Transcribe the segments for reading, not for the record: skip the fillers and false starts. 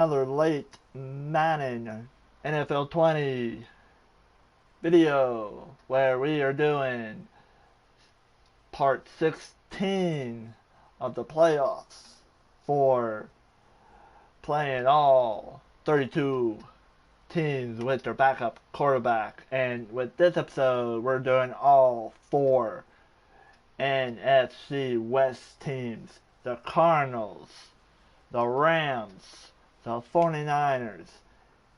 another late Madden NFL 20 video where we are doing part 16 of the playoffs for playing all 32 teams with their backup quarterback. And with this episode, we're doing all 4 NFC West teams: the Cardinals, the Rams, the 49ers,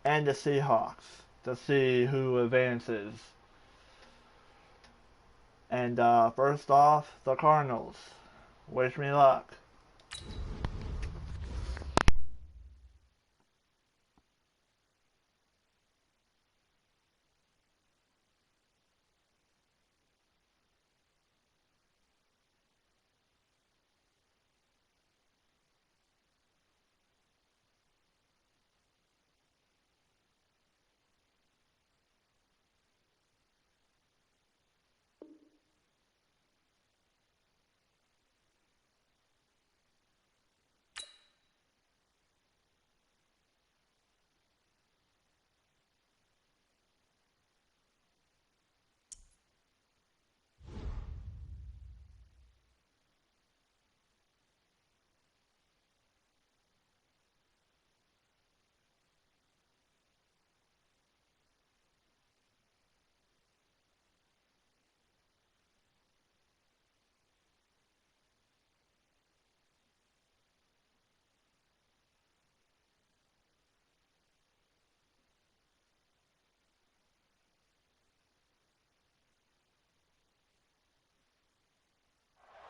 and the Seahawks, to see who advances. And first off, the Cardinals. Wish me luck.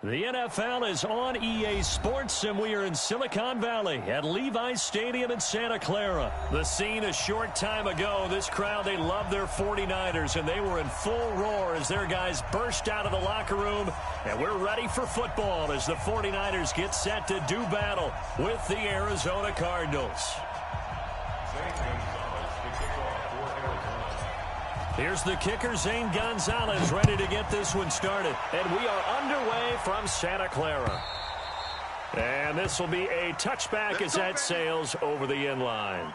The NFL is on EA Sports, and we are in Silicon Valley at Levi's Stadium in Santa Clara. The scene a short time ago. This crowd, they love their 49ers, and they were in full roar as their guys burst out of the locker room. And we're ready for football as the 49ers get set to do battle with the Arizona Cardinals. Here's the kicker, Zane Gonzalez, ready to get this one started. And we are underway from Santa Clara. And this will be a touchback as that sails over the end line.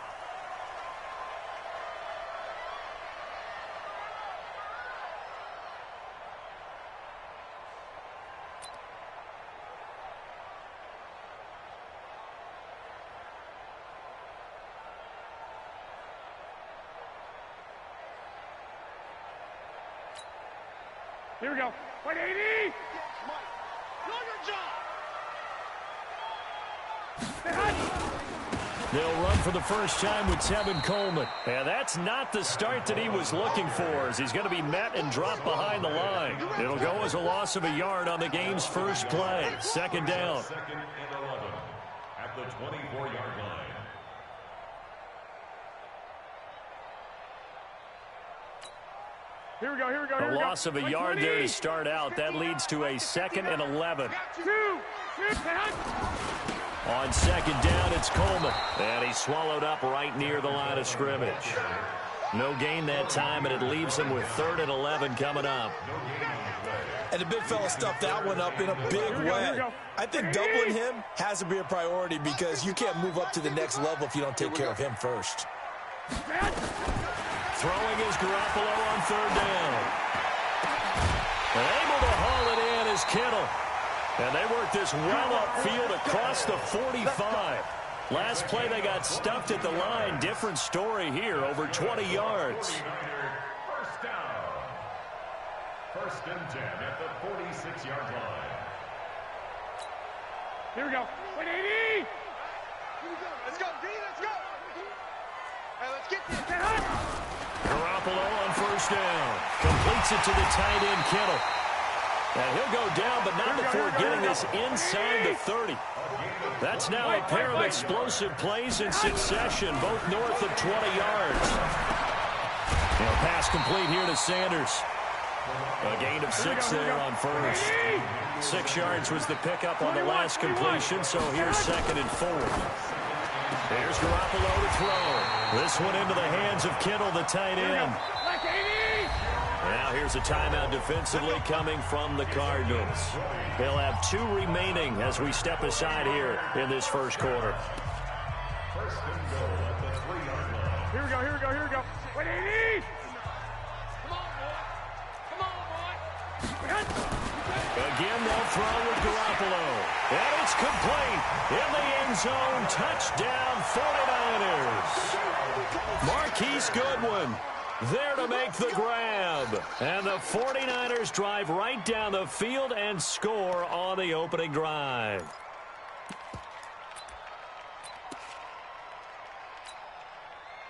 Here we go. 180. They'll run for the first time with Tevin Coleman. And that's not the start that he was looking for, as he's going to be met and dropped behind the line. It'll go as a loss of a yard on the game's first play. Second down. Second and 11 at the 24-yard line. Here we go, here we go, A loss of a yard there to start out. That leads to a second and 11. On second down, it's Coleman. And he's swallowed up right near the line of scrimmage. No gain that time, and it leaves him with third and 11 coming up. And the big fella stuffed that one up in a big way. I think doubling him has to be a priority because you can't move up to the next level if you don't take care of him first. Throwing is Garoppolo on third down. And able to haul it in is Kittle. And they work this well upfield across the 45. Last play they got stuffed at the line. Different story here, over 20 yards. First down. First and 10 at the 46-yard line. Here we go. 180. Let's go, D, let's go. Hey, let's get this. Garoppolo on first down. Completes it to the tight end, Kittle. And he'll go down, but not before getting this inside the 30. That's now a pair of explosive plays in succession, both north of 20 yards. And a pass complete here to Sanders. A gain of 6 there on first. 6 yards was the pickup on the last completion, so here's second and 4. There's Garoppolo to throw. This one into the hands of Kittle, the tight end. Now here's a timeout defensively coming from the Cardinals. They'll have 2 remaining as we step aside here in this first quarter. First and Here we go, here we go, here we go. 180! Again, they'll throw with Garoppolo. And it's complete. In the end zone, touchdown 49ers. Marquise Goodwin there to make the grab. And the 49ers drive right down the field and score on the opening drive.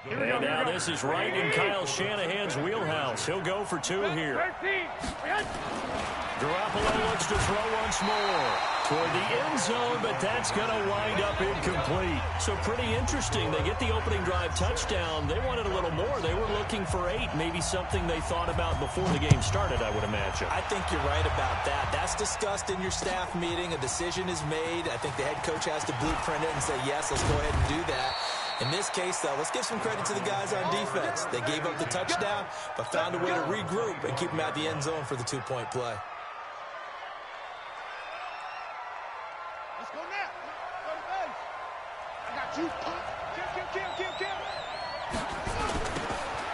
And now this is right in Kyle Shanahan's wheelhouse. He'll go for two here. Garoppolo looks to throw once more toward the end zone, but that's going to wind up incomplete. So pretty interesting. They get the opening drive touchdown. They wanted a little more. They were looking for 8, maybe something they thought about before the game started, I would imagine. I think you're right about that. That's discussed in your staff meeting. A decision is made. I think the head coach has to blueprint it and say, yes, let's go ahead and do that. In this case, though, let's give some credit to the guys on defense. They gave up the touchdown, but found a way to regroup and keep them out the end zone for the 2-point play. Let's go now. Go to base. I got you. Kill.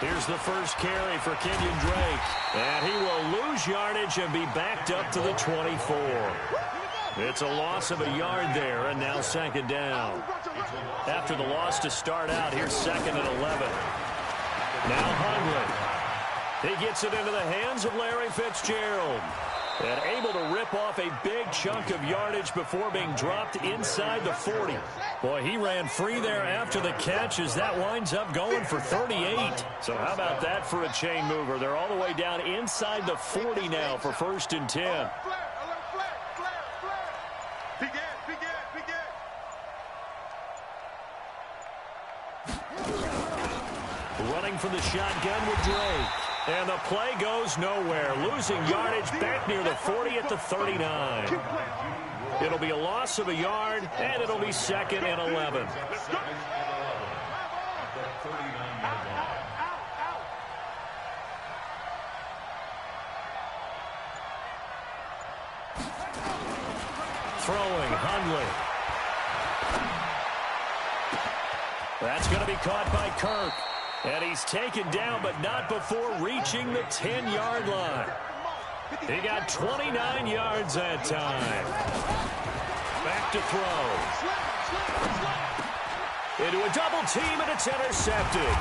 Here's the first carry for Kenyon Drake. And he will lose yardage and be backed up to the 24. It's a loss of a yard there, and now second down. After the loss to start out, here's second and 11. Now Hundley. He gets it into the hands of Larry Fitzgerald. And able to rip off a big chunk of yardage before being dropped inside the 40. Boy, he ran free there after the catch as that winds up going for 38. So how about that for a chain mover? They're all the way down inside the 40 now for 1st and 10. Running from the shotgun with Drake. And the play goes nowhere. Losing yardage back near the 40 at the 39. It'll be a loss of a yard, and it'll be second and 11. Throwing, Hundley. That's going to be caught by Kirk. And he's taken down, but not before reaching the 10-yard line. He got 29 yards that time. Back to throw. Into a double team, and it's intercepted.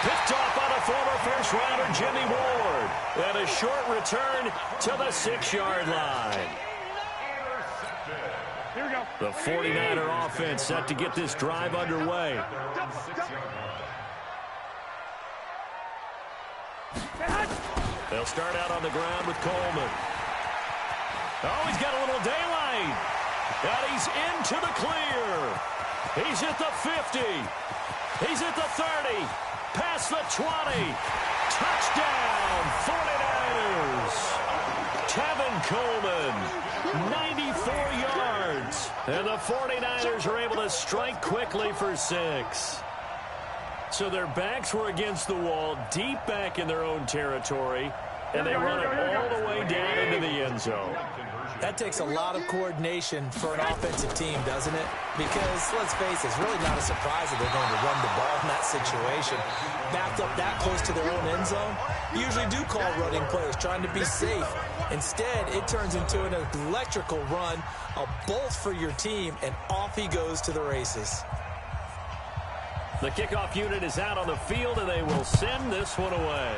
Picked off by the former first-rounder Jimmy Ward. And a short return to the 6-yard line. Here we go. The 49er offense set to get this drive underway. They'll start out on the ground with Coleman. Oh, he's got a little daylight. And he's into the clear. He's at the 50. He's at the 30. Past the 20. Touchdown, 49ers. Tevin Coleman, 94 yards. And the 49ers are able to strike quickly for 6. So their backs were against the wall, deep back in their own territory, and they run it all the way down into the end zone. That takes a lot of coordination for an offensive team, doesn't it? Because, let's face it, it's really not a surprise that they're going to run the ball in that situation. Backed up that close to their own end zone, you usually do call running plays, trying to be safe. Instead, it turns into an electrical run, a bolt for your team, and off he goes to the races. The kickoff unit is out on the field, and they will send this one away.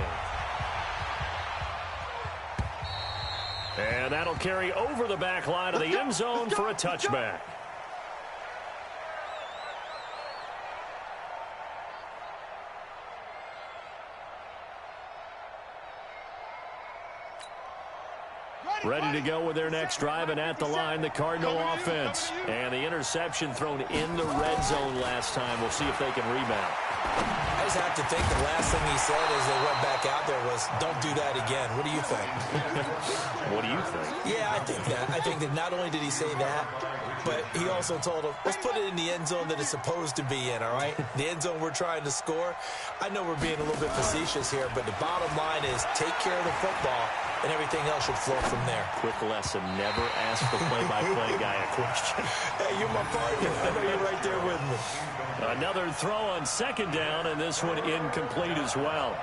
And that'll carry over the back line of the end zone for a touchback. Ready to go with their next drive, and at the line, the Cardinal offense. And the interception thrown in the red zone last time. We'll see if they can rebound. I just have to think the last thing he said as they went back out there was, don't do that again. What do you think? What do you think? Yeah, I think that. I think that not only did he say that, but he also told him, let's put it in the end zone that it's supposed to be in, all right? The end zone we're trying to score. I know we're being a little bit facetious here, but the bottom line is take care of the football, and everything else should flow from there. Quick lesson, never ask the play-by-play guy a question. Hey, you're my partner. I know you're right there with me. Another throw on second down, and this one incomplete as well.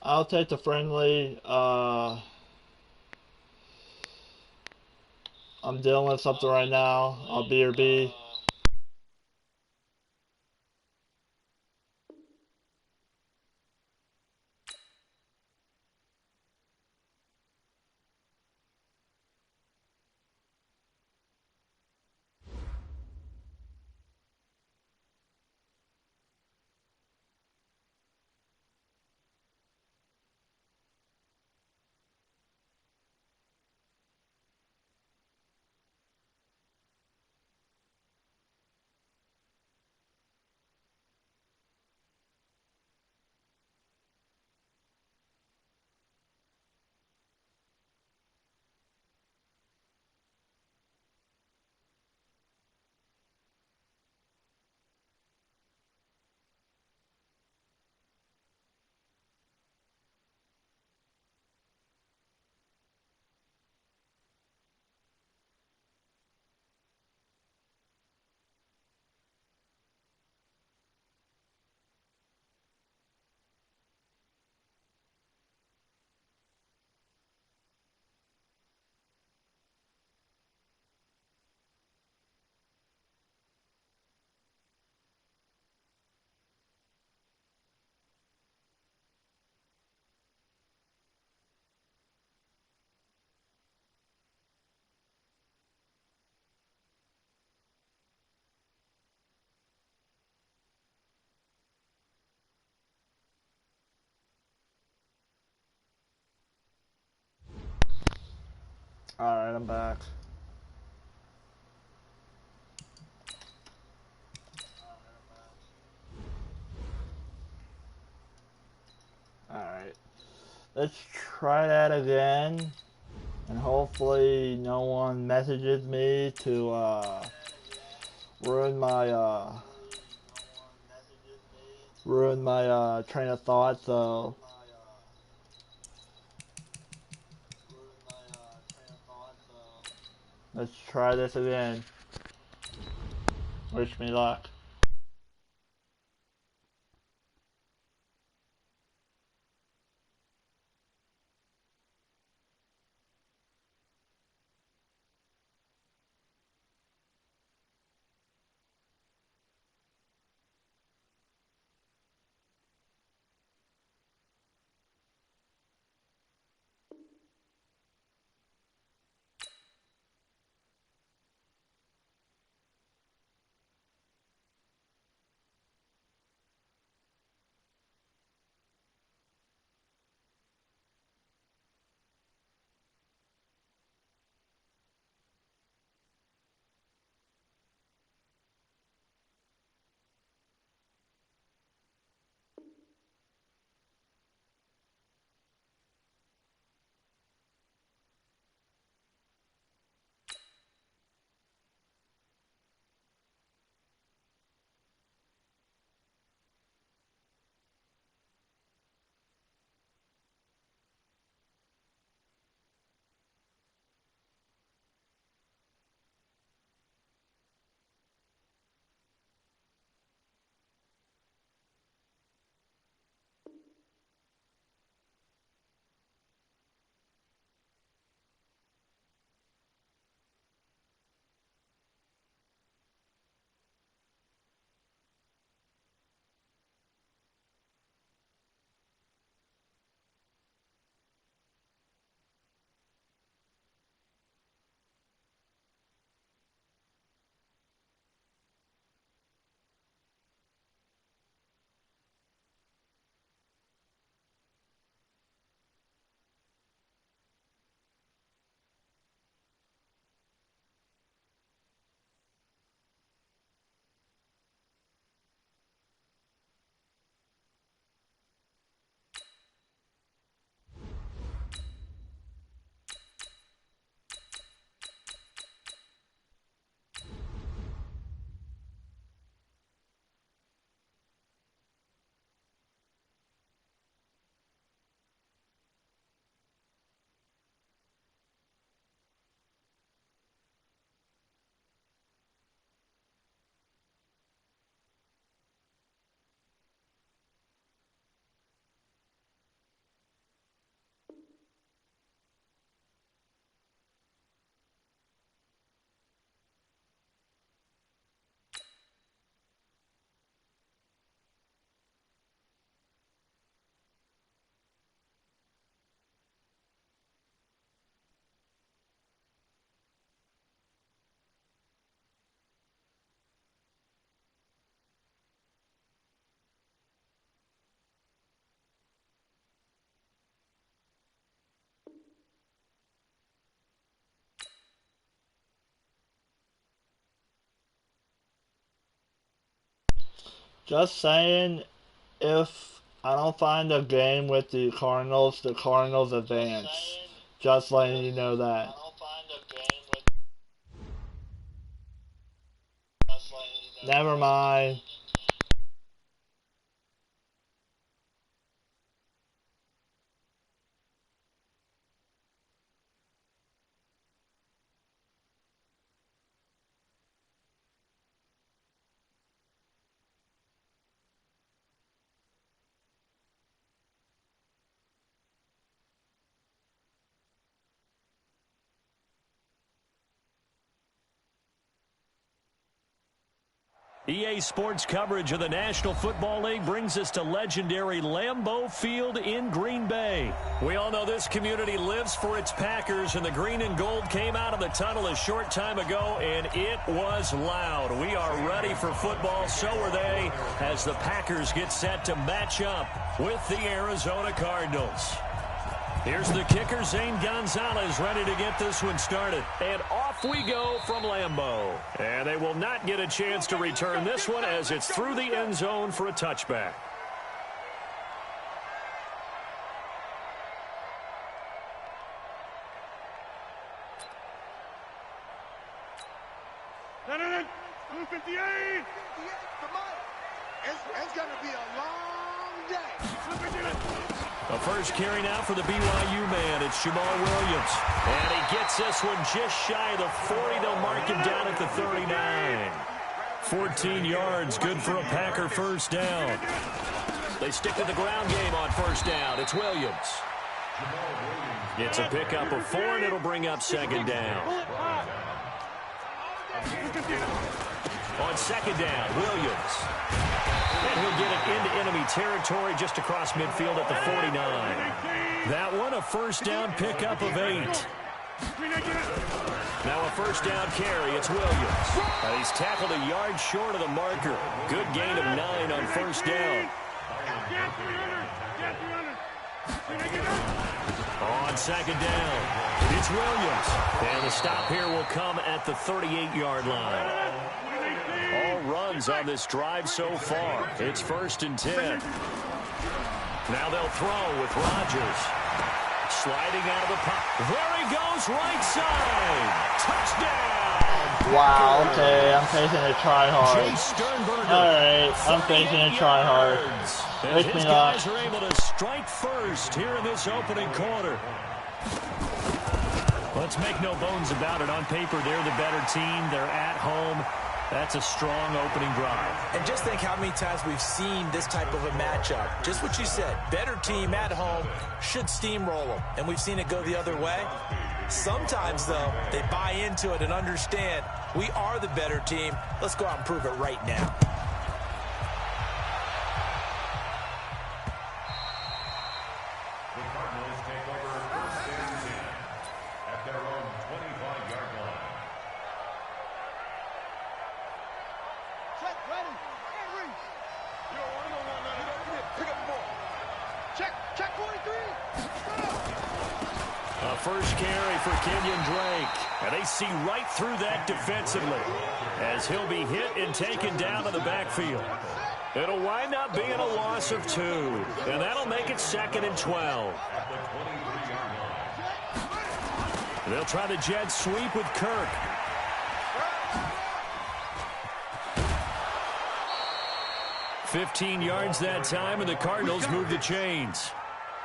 I'll take the friendly. I'm dealing with something right now. I'll B or B. Alright, I'm back. Alright. Let's try that again. And hopefully no one messages me to ruin my train of thought. So let's try this again. Wish me luck. Just saying, if I don't find a game with the Cardinals advance. Just letting you know that. Never mind. EA Sports coverage of the National Football League brings us to legendary Lambeau Field in Green Bay. We all know this community lives for its Packers, and the green and gold came out of the tunnel a short time ago, and it was loud. We are ready for football, so are they, as the Packers get set to match up with the Arizona Cardinals. Here's the kicker, Zane Gonzalez, ready to get this one started. And off we go from Lambeau. And they will not get a chance to return this one as it's through the end zone for a touchback. It's going to be a long day. A first carry now for the BYU man. It's Jamal Williams. And he gets this one just shy of the 40. They'll mark him down at the 39. 14 yards, good for a Packer first down. They stick to the ground game on first down. It's Williams. It's a pickup of 4, and it'll bring up second down. On second down, Williams. And he'll get it into enemy territory just across midfield at the 49. That one, a first down pickup of 8. Now a first down carry, it's Williams. He's tackled a yard short of the marker. Good gain of 9 on first down. On second down, it's Williams. And the stop here will come at the 38-yard line. All runs on this drive so far. It's 1st and 10. Now they'll throw with Rodgers. Sliding out of the pocket. There he goes, right side. Touchdown. Wow, okay, I'm taking a try hard. Jay Sternberger. Alright, I'm taking a try hard. And Wake his me up. guys are able to strike first here in this opening quarter. Let's make no bones about it. On paper, they're the better team. They're at home. That's a strong opening drive. And just think how many times we've seen this type of a matchup. Just what you said, better team at home should steamroll them. And we've seen it go the other way. Sometimes, though, they buy into it and understand we are the better team. Let's go out and prove it right now. The Cardinals take over 1st and 10 at their own 25-yard line. Check, ready. Henry. You don't want none. Pick up the ball. Check 43. A first carry for Kenyon Drake. And they see right through that defensively as he'll be hit and taken down in the backfield. It'll wind up being a loss of 2. And that'll make it 2nd and 12. They'll try the jet sweep with Kirk. "15 yards that time, and the Cardinals move the chains.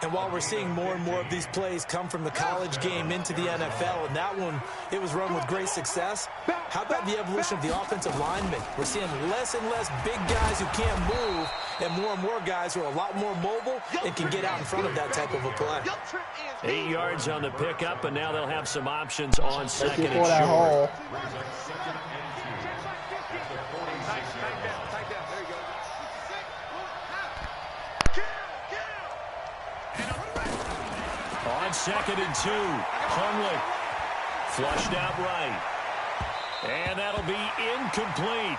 And while we're seeing more and more of these plays come from the college game into the NFL, and that one, it was run with great success, how about the evolution of the offensive linemen? We're seeing less and less big guys who can't move, and more guys who are a lot more mobile and can get out in front of that type of a play. 8 yards on the pickup, and now they'll have some options on Thank 2nd you and for that short. hole. On 2nd and 2, Hundley flushed out right. And that'll be incomplete.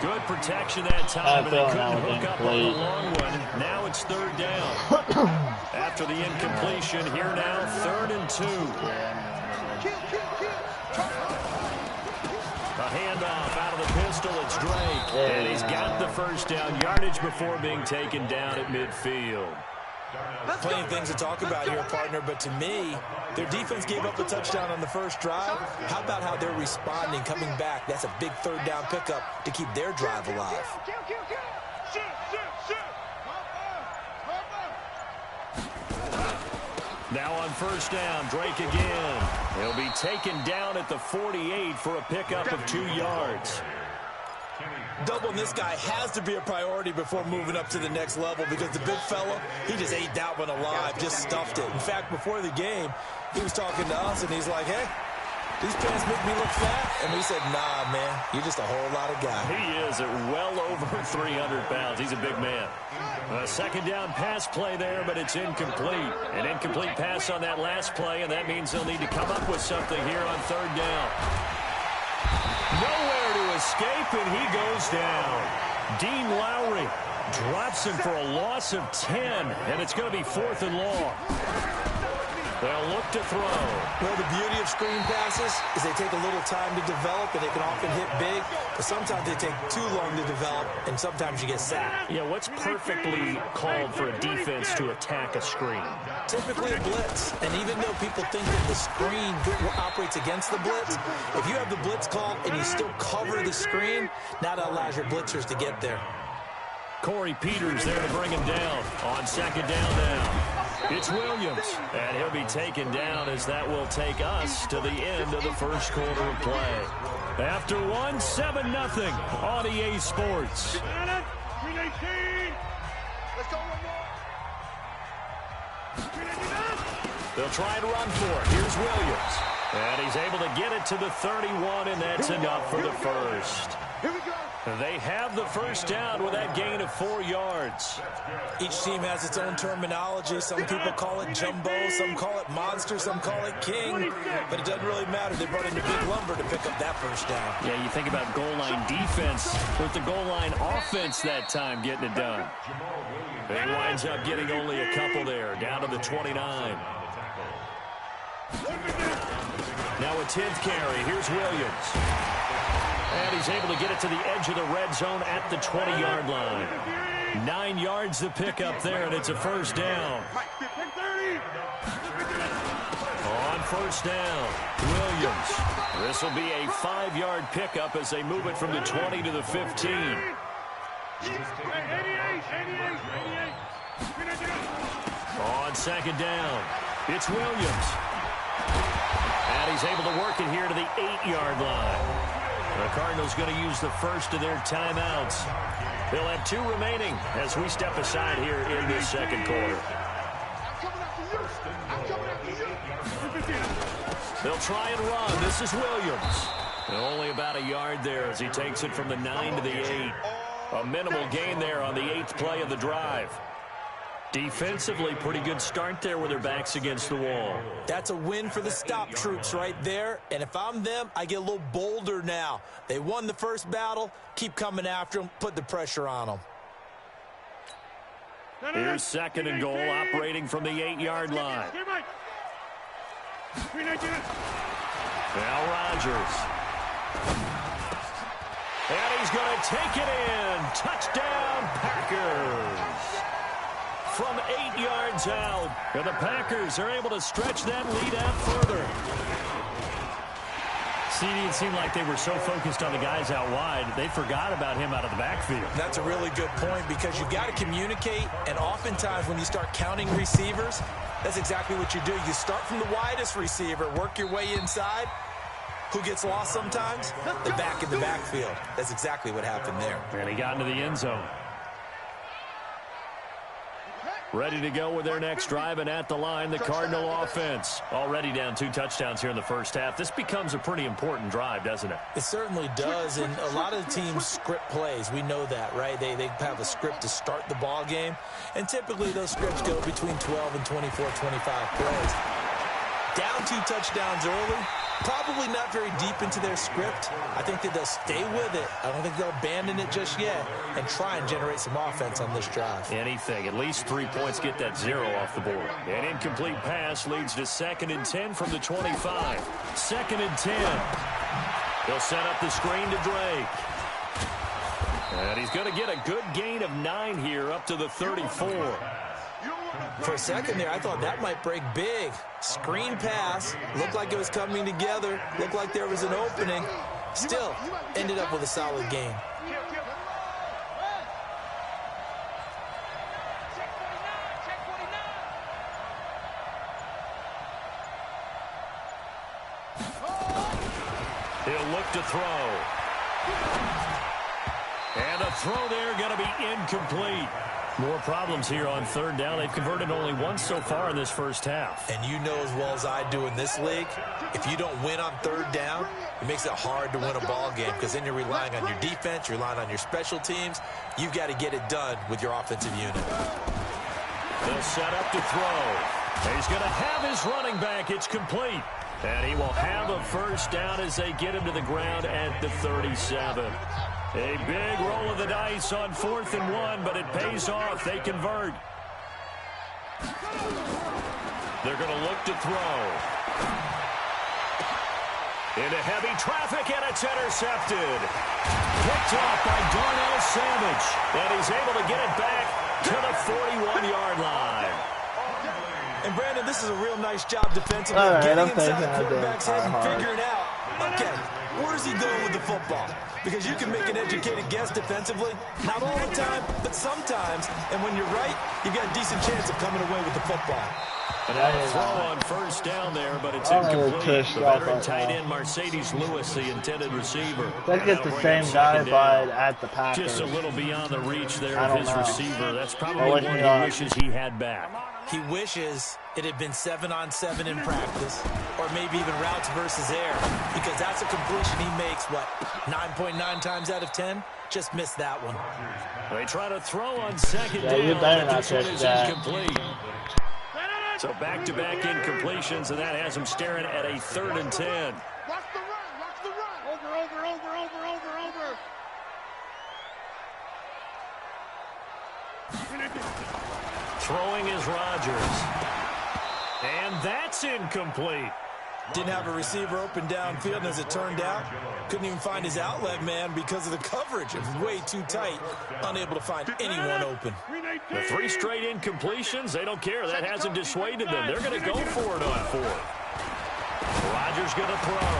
Good protection that time, and they couldn't hook up on the long one. Now it's 3rd down. After the incompletion, here now, 3rd and 2. A handoff out of the pistol, it's Drake. And he's got the first down yardage before being taken down at midfield. Plenty of things to talk about here, partner, but to me, their defense gave up a touchdown on the first drive. How about how they're responding, coming back? That's a big third down pickup to keep their drive alive. Now on first down, Drake again. He'll be taken down at the 48 for a pickup of 2 yards. Doubling this guy has to be a priority before moving up to the next level because the big fella, he just ate that one alive, just stuffed it. In fact, before the game, he was talking to us, and he's like, hey, these pants make me look fat. And we said, nah, man, you're just a whole lot of guy. He is at well over 300 pounds. He's a big man. A second down pass play there, but it's incomplete. An incomplete pass on that last play, and that means they'll need to come up with something here on third down. Nowhere to escape, and he goes down. Dean Lowry drops him for a loss of 10, and it's going to be 4th and long. They'll look to throw. Well, the beauty of screen passes is they take a little time to develop, and they can often hit big, but sometimes they take too long to develop, and sometimes you get sacked. Yeah, what's perfectly called for a defense to attack a screen? Typically a blitz, and even though people think that the screen operates against the blitz, if you have the blitz called and you still cover the screen, now that allows your blitzers to get there. Corey Peters there to bring him down on second down now. It's Williams, and he'll be taken down as that will take us to the end of the first quarter of play. After one, 7-0 on EA Sports. They'll try and run for it. Here's Williams. And he's able to get it to the 31, and that's enough for the first. Here we go. They have the first down with that gain of 4 yards. Each team has its own terminology. Some people call it jumbo, some call it monster, some call it king. But it doesn't really matter. They brought in the big lumber to pick up that first down. Yeah, you think about goal line defense with the goal line offense that time getting it done. He winds up getting only a couple there, down to the 29. Now a 10th carry. Here's Williams. And he's able to get it to the edge of the red zone at the 20-yard line. 9 yards to pick up there, and it's a first down. On first down, Williams. This will be a 5-yard pickup as they move it from the 20 to the 15. On second down, it's Williams. And he's able to work it here to the 8-yard line. The Cardinals going to use the first of their timeouts. They'll have 2 remaining as we step aside here in this second quarter. They'll try and run. This is Williams. Only about a yard there as he takes it from the 9 to the 8. A minimal gain there on the 8th play of the drive. Defensively, pretty good start there with their backs against the wall. That's a win for the stop troops right there. And if I'm them, I get a little bolder now. They won the first battle. Keep coming after them. Put the pressure on them. Here's second and goal, operating from the 8-yard line. Now Rodgers. And he's going to take it in. Touchdown, Packers. From 8 yards out, and the Packers are able to stretch that lead out further. CD, it seemed like they were so focused on the guys out wide, they forgot about him out of the backfield. That's a really good point because you've got to communicate, and oftentimes when you start counting receivers, that's exactly what you do. You start from the widest receiver, work your way inside. Who gets lost sometimes? The back in the backfield. That's exactly what happened there. And he got into the end zone. Ready to go with their next drive, and at the line, the Cardinal offense. Already down 2 touchdowns here in the first half. This becomes a pretty important drive, doesn't it? It certainly does, and a lot of the teams script plays. We know that, right? They have a script to start the ball game, and typically those scripts go between 12 and 24, 25 plays. Down 2 touchdowns early, probably not very deep into their script. I think that they'll stay with it. I don't think they'll abandon it just yet and try and generate some offense on this drive. Anything. At least 3 points, get that 0 off the board. An incomplete pass leads to 2nd and 10 from the 25. 2nd and 10. They'll set up the screen to Drake. And he's going to get a good gain of 9 here up to the 34. For a second there, I thought that might break big. Screen pass. Looked like it was coming together. Looked like there was an opening. Still, ended up with a solid game. He'll look to throw. And a throw there going to be incomplete. More problems here on third down. They've converted only once so far in this first half. And you know as well as I do in this league, if you don't win on third down, it makes it hard to win a ball game because then you're relying on your defense, you're relying on your special teams. You've got to get it done with your offensive unit. They'll set up to throw. He's going to have his running back. It's complete. And he will have a first down as they get him to the ground at the 37. A big roll of the dice on 4th and 1, but it pays off. They convert. They're going to look to throw. Into heavy traffic, and it's intercepted. Picked off by Darnell Savage. And he's able to get it back to the 41-yard line. And, Brandon, this is a real nice job defensively. All right, getting I'm inside the thinking quarterback's head and hard. figuring out, okay, where's he going with the football? Because you can make an educated guess defensively. Not all the time, but sometimes. And when you're right, you've got a decent chance of coming away with the football. And a throw on first down there, but it's incomplete. The veteran tight end, Mercedes Lewis, the intended receiver. They get the same guy, but at the Packers. Just a little beyond the reach there of his receiver. That's probably what one he wishes he had back. He wishes it had been 7-on-7 in practice, or maybe even routes versus air, because that's a completion he makes, what, 9.9 times out of 10? Just missed that one. They try to throw on second Yeah, you down, better but not this one catch is that. incomplete. So back-to-back incompletions, and that has him staring at a 3rd and 10. Watch the run, watch the run. Over. Throwing is Rodgers. And that's incomplete. Didn't have a receiver open downfield, and as it turned out, couldn't even find his outlet man because of the coverage. It was way too tight, unable to find anyone open. The 3 straight incompletions, they don't care. That hasn't dissuaded them. They're going to go for it on 4th. Rodgers going to throw.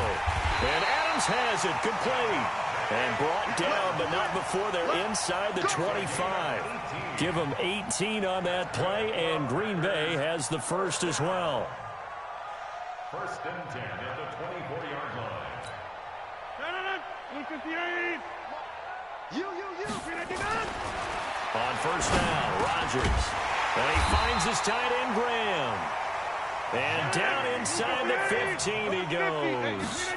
And Adams has it, complete. And brought down, but not before they're inside the 25. Give them 18 on that play, and Green Bay has the first as well. 1st and 10 at the 24-yard line. On first down, Rodgers. And he finds his tight end, Graham. And down inside the 15 he goes.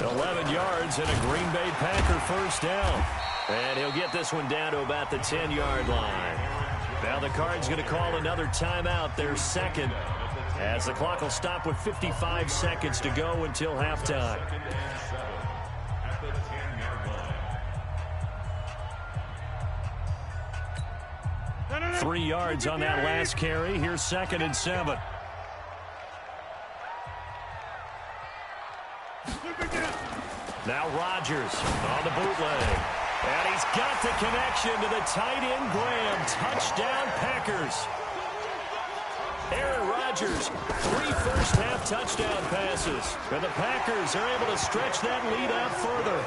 11 yards and a Green Bay Packer first down. And he'll get this one down to about the 10-yard line. Now the Cards going to call another timeout, their second, as the clock will stop with 55 seconds to go until halftime. 3 yards on that last carry. Here's 2nd and 7. Now Rodgers on the bootleg. And he's got the connection to the tight end, Graham. Touchdown, Packers. Aaron Rodgers, 3 first-half touchdown passes. And the Packers are able to stretch that lead out further.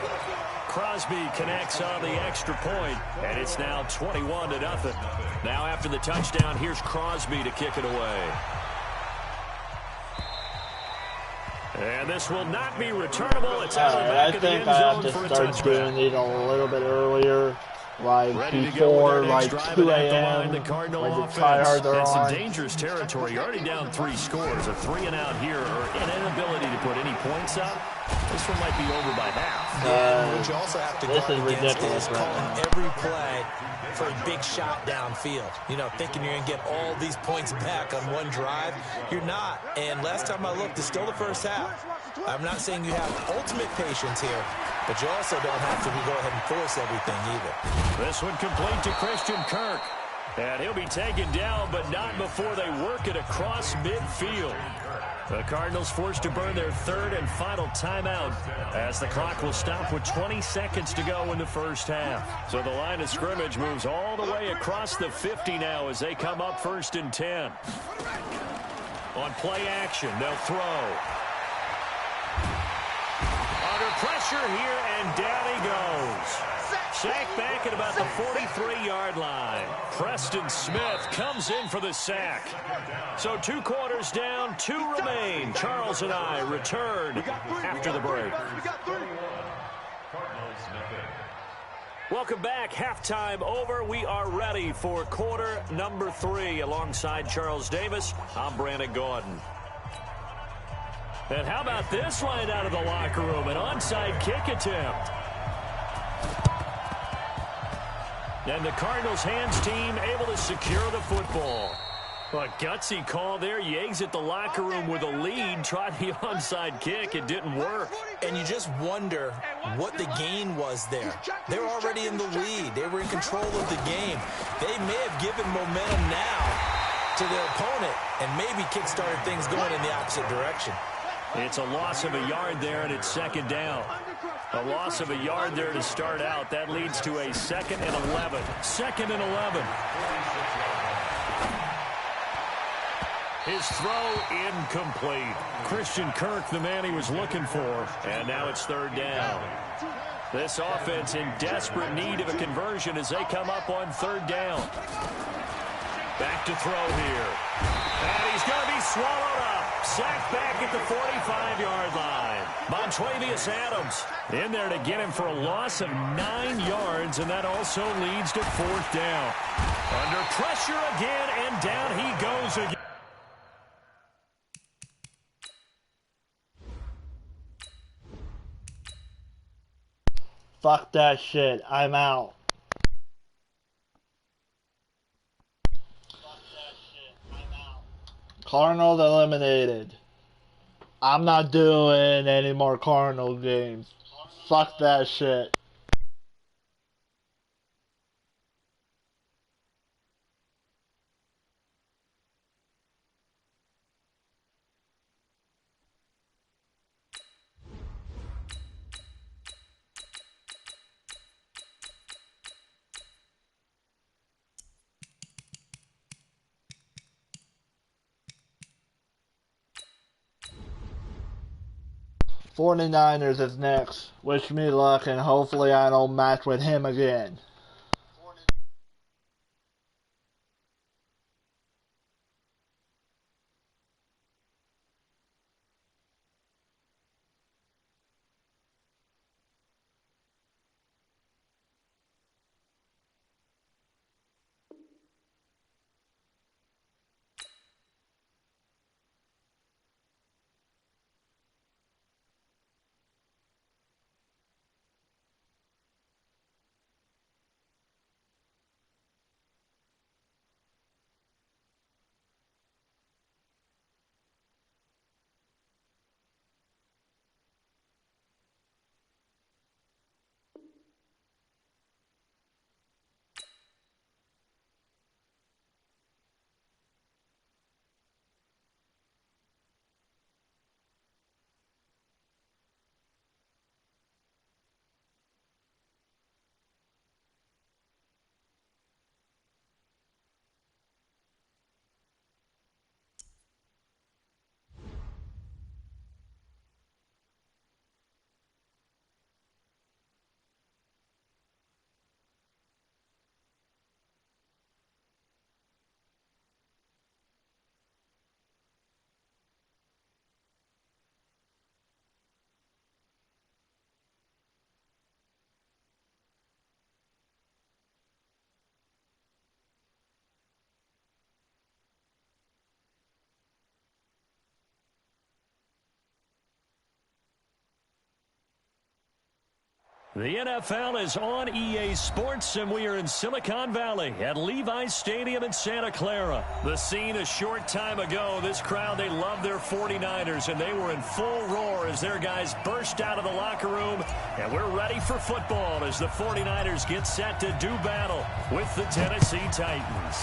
Crosby connects on the extra point, and it's now 21-0. Now after the touchdown, here's Crosby to kick it away. And this will not be returnable. It's out of the back of the end zone I think for I a have to start doing touchback. it a little bit earlier, like Ready to go before with that like next 2 drive at the a.m. line. The Cardinal when the offense. tryhards are It's some on. dangerous territory. You're already down 3 scores. A 3-and-out here, or an inability to put any points up. This one might be over by half. Yeah, what you also have to this guard is against ridiculous is right calling now. every play for a big shot downfield. You know, thinking you're going to get all these points back on one drive. You're not. And last time I looked, it's still the first half. I'm not saying you have ultimate patience here, but you also don't have to go ahead and force everything either. This one complete to Christian Kirk. And he'll be taken down, but not before they work it across midfield. The Cardinals forced to burn their third and final timeout as the clock will stop with 20 seconds to go in the first half. So the line of scrimmage moves all the way across the 50 now as they come up 1st and 10. On play action, they'll throw. Under pressure here, and down he goes. Sacked back at about the 43-yard line. Preston Smith comes in for the sack. So 2 quarters down, 2 remain. Charles and I return after the break. Welcome back. Halftime over. We are ready for quarter number 3. Alongside Charles Davis, I'm Brandon Gordon. And how about this line out of the locker room? An onside kick attempt. And the Cardinals hands team able to secure the football. A gutsy call there. You exit the locker room with a lead. Tried the onside kick. It didn't work. And you just wonder what the gain was there. They were already in the lead. They were in control of the game. They may have given momentum now to their opponent and maybe kick-started things going in the opposite direction. It's a loss of a yard there, and it's 2nd down. A loss of a yard there to start out. That leads to a 2nd and 11. 2nd and 11. His throw incomplete. Christian Kirk, the man he was looking for. And now it's 3rd down. This offense in desperate need of a conversion as they come up on 3rd down. Back to throw here. And he's going to be swallowed up. Sacked back at the 45-yard line. Montravius Adams in there to get him for a loss of 9 yards, and that also leads to 4th down. Under pressure again, and down he goes again. Fuck that shit. I'm out. Cardinals eliminated. I'm not doing any more Cardinal games. Fuck that shit. '49ers is next. Wish me luck and hopefully I don't match with him again. The NFL is on EA Sports, and we are in Silicon Valley at Levi's Stadium in Santa Clara. The scene a short time ago, this crowd, they love their 49ers, and they were in full roar as their guys burst out of the locker room. And we're ready for football as the 49ers get set to do battle with the Tennessee Titans.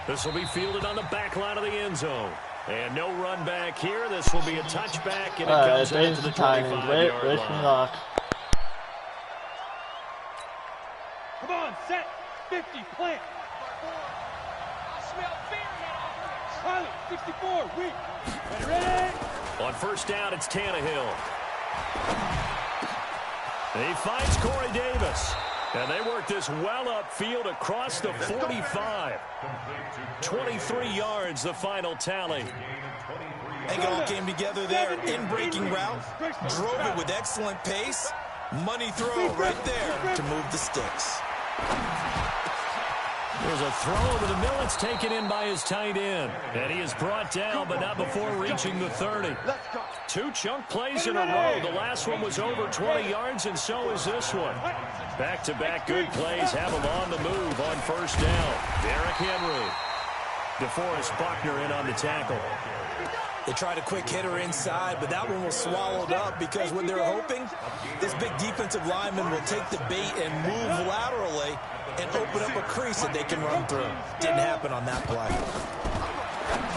This will be fielded on the back line of the end zone. And no run back here. This will be a touchback, and it comes out to the 25-yard line. Come on, set. 50, plant. I smell fear now. Pilot, 64, weak. Ready? On first down, it's Tannehill. He finds Corey Davis. And they work this well upfield across the 45. 23 yards, the final tally. It all came together there. In-breaking route. Drove it with excellent pace. Money throw right there to move the sticks. There's a throw over the middle. It's taken in by his tight end. And he is brought down, but not before reaching the 30. 2 chunk plays in a row. The last one was over 20 yards, and so is this one. Back-to-back good plays have him on the move on first down. Derrick Henry. DeForest Buckner in on the tackle. They tried a quick hitter inside, but that one was swallowed up because what they're hoping, this big defensive lineman will take the bait and move laterally and open up a crease that they can run through. Didn't happen on that play.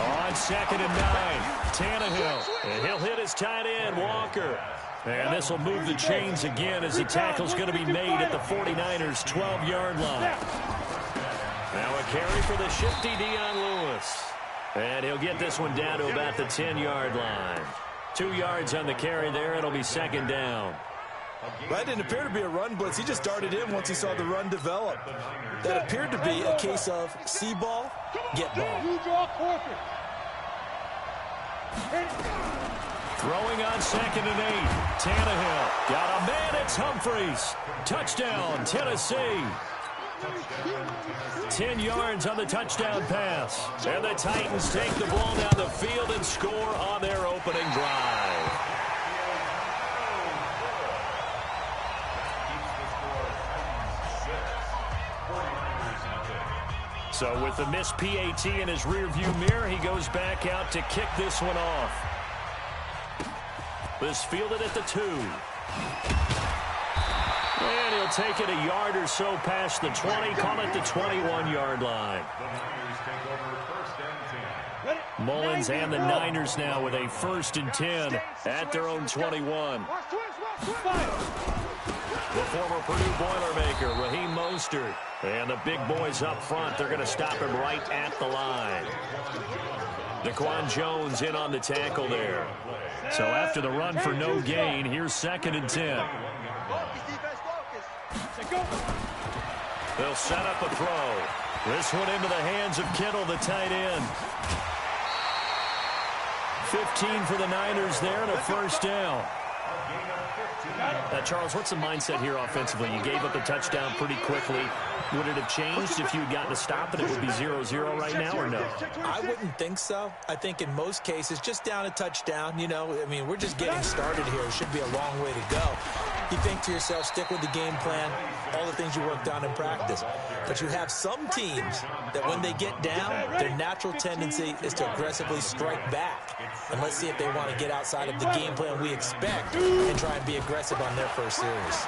On 2nd and 9, Tannehill. And he'll hit his tight end, Walker. And this will move the chains again as the tackle's going to be made at the 49ers' 12-yard line. Now a carry for the shifty Dion Lewis. And he'll get this one down to about the 10-yard line. 2 yards on the carry there. It'll be 2nd down. That didn't appear to be a run blitz. He just darted in once he saw the run develop. That appeared to be a case of see ball, get ball. You draw corporate. Throwing on 2nd and 8. Tannehill. Got a man. It's Humphreys. Touchdown, Tennessee. 10 yards on the touchdown pass. And the Titans take the ball down the field and score on their opening drive. So with the missed PAT in his rearview mirror, he goes back out to kick this one off. This fielded at the 2. And he'll take it a yard or so past the 20, call it the 21-yard line. Mullins and the Niners now with a 1st and 10 at their own 21. The former Purdue Boilermaker, Raheem Mostert. And the big boys up front, they're going to stop him right at the line. Daquan Jones in on the tackle there. So after the run for no gain, here's 2nd and 10. They'll set up a throw. This one into the hands of Kittle, the tight end. 15 for the Niners there and a 1st down. Charles, what's the mindset here offensively? You gave up a touchdown pretty quickly. Would it have changed if you had gotten a stop and it would be 0-0 right now, or no? I wouldn't think so. I think in most cases, just down a touchdown, you know, I mean, we're just getting started here. It should be a long way to go. You think to yourself, stick with the game plan, all the things you worked on in practice. But you have some teams that when they get down, their natural tendency is to aggressively strike back. And let's see if they want to get outside of the game plan we expect and try and be aggressive on their first series.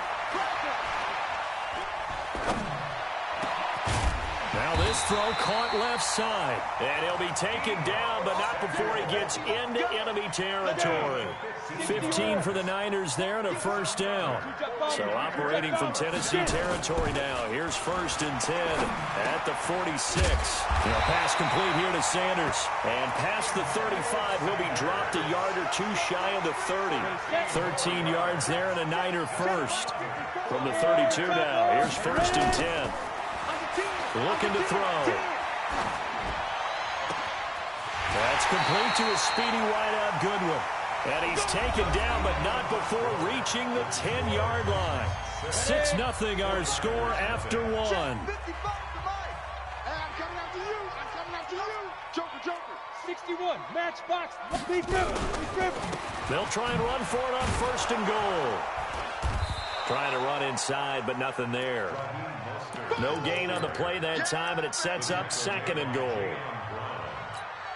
Now this throw caught left side. And he'll be taken down, but not before he gets into enemy territory. 15 for the Niners there and a 1st down. So operating from Tennessee territory now. Here's 1st and 10 at the 46. Pass complete here to Sanders. And past the 35, he'll be dropped a yard or 2 shy of the 30. 13 yards there and a Niner 1st. From the 32 now, here's 1st and 10. Looking to throw. That's complete to a speedy wideout Goodwin. And he's taken down, but not before reaching the 10-yard line. 6-0 our score after 1. I'm coming after you. I'm coming after you. Joker. 61, matchbox. Leaf river. They'll try and run for it on 1st and goal. Trying to run inside, but nothing there. No gain on the play that time, and it sets up 2nd and goal.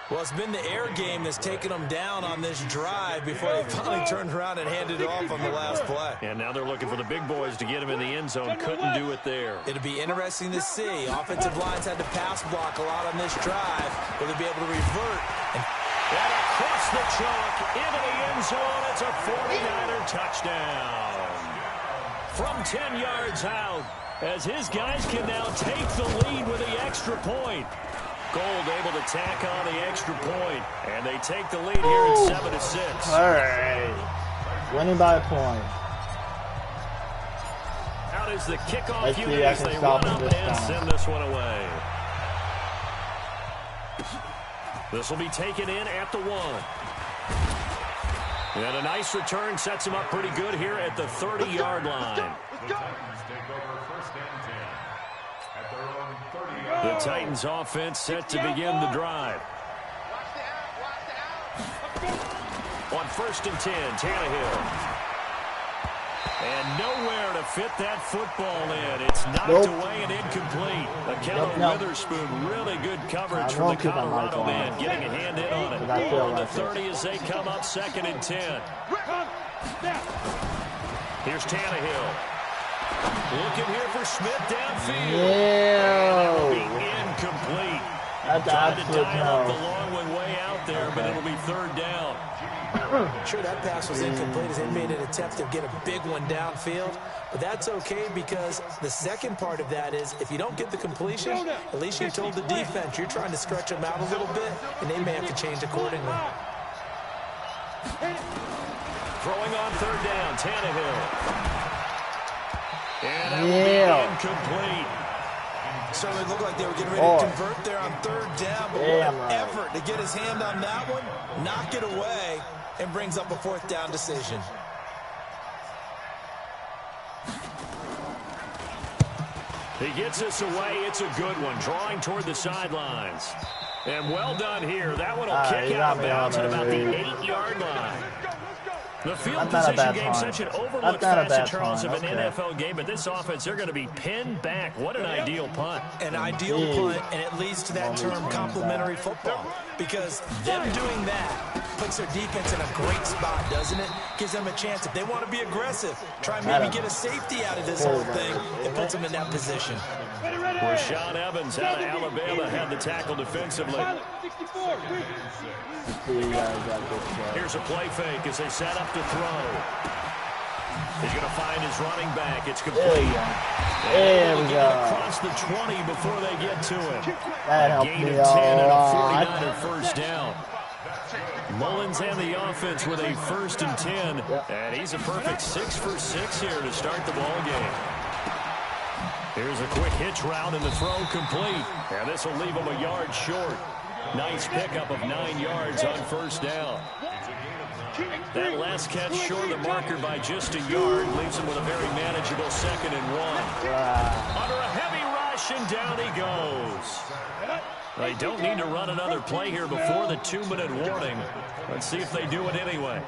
Well, it's been the air game that's taken them down on this drive before they finally turned around and handed it off on the last play. And now they're looking for the big boys to get him in the end zone. Couldn't do it there. It'll be interesting to see. Offensive lines had to pass block a lot on this drive. Will they be able to revert? And across the chalk into the end zone. It's a 49er touchdown. From 10 yards out, as his guys can now take the lead with the extra point. Gold able to tack on the extra point, and they take the lead here at 7-6. All right. Winning by a point. Out is the kickoff Let's see unit if I as can they stop run him up this and time. send this one away. This will be taken in at the 1. And a nice return sets him up pretty good here at the 30-yard line. The Titans offense set to begin the drive. On 1st and 10, Tannehill. And nowhere to fit that football in. It's knocked away and incomplete. Akello Witherspoon, really good coverage from the Colorado man, getting a hand in on it. On the 30 as they come up 2nd and 10. Here's Tannehill. Looking here for Smith downfield. Yeah. Incomplete. That's Trying to absolute dial up the no. long one way out there, but it'll be 3rd down. Sure, that pass was incomplete as they made an attempt to get a big one downfield. But that's okay because the second part of that is if you don't get the completion, at least you told the defense you're trying to stretch them out a little bit, and they may have to change accordingly. Throwing on 3rd down, Tannehill. And that will be incomplete. Certainly looked like they were getting ready to convert there on 3rd down, but what an effort to get his hand on that one, knock it away, and brings up a 4th down decision. He gets this away. It's a good one, drawing toward the sidelines. And well done here. That one will kick out of bounds at about the 8-yard line. The field position game, such an overlooked facet, Charles, of an NFL game, but this offense, they're going to be pinned back. What an ideal punt. An ideal punt, and it leads to that term complementary football, because them doing that puts their defense in a great spot, doesn't it? Gives them a chance. If they want to be aggressive, try and maybe get a safety out of this whole thing, it puts them in that position. Rashaan Evans out of Alabama had the tackle defensively. Here's a play fake as they set up to throw. He's going to find his running back. It's complete. There we go. Across the 20 before they get to him. That helped Gain me of 10 and out. a 49er first down. Mullins and the offense with a 1st and 10. And he's a perfect 6 for 6 here to start the ball game. Here's a quick hitch route and the throw complete. And this will leave him a yard short. Nice pickup of 9 yards on 1st down. That last catch short of the marker by just a yard leaves him with a very manageable 2nd and 1. Under a heavy rush, and down he goes. They don't need to run another play here before the 2-minute warning. Let's see if they do it anyway.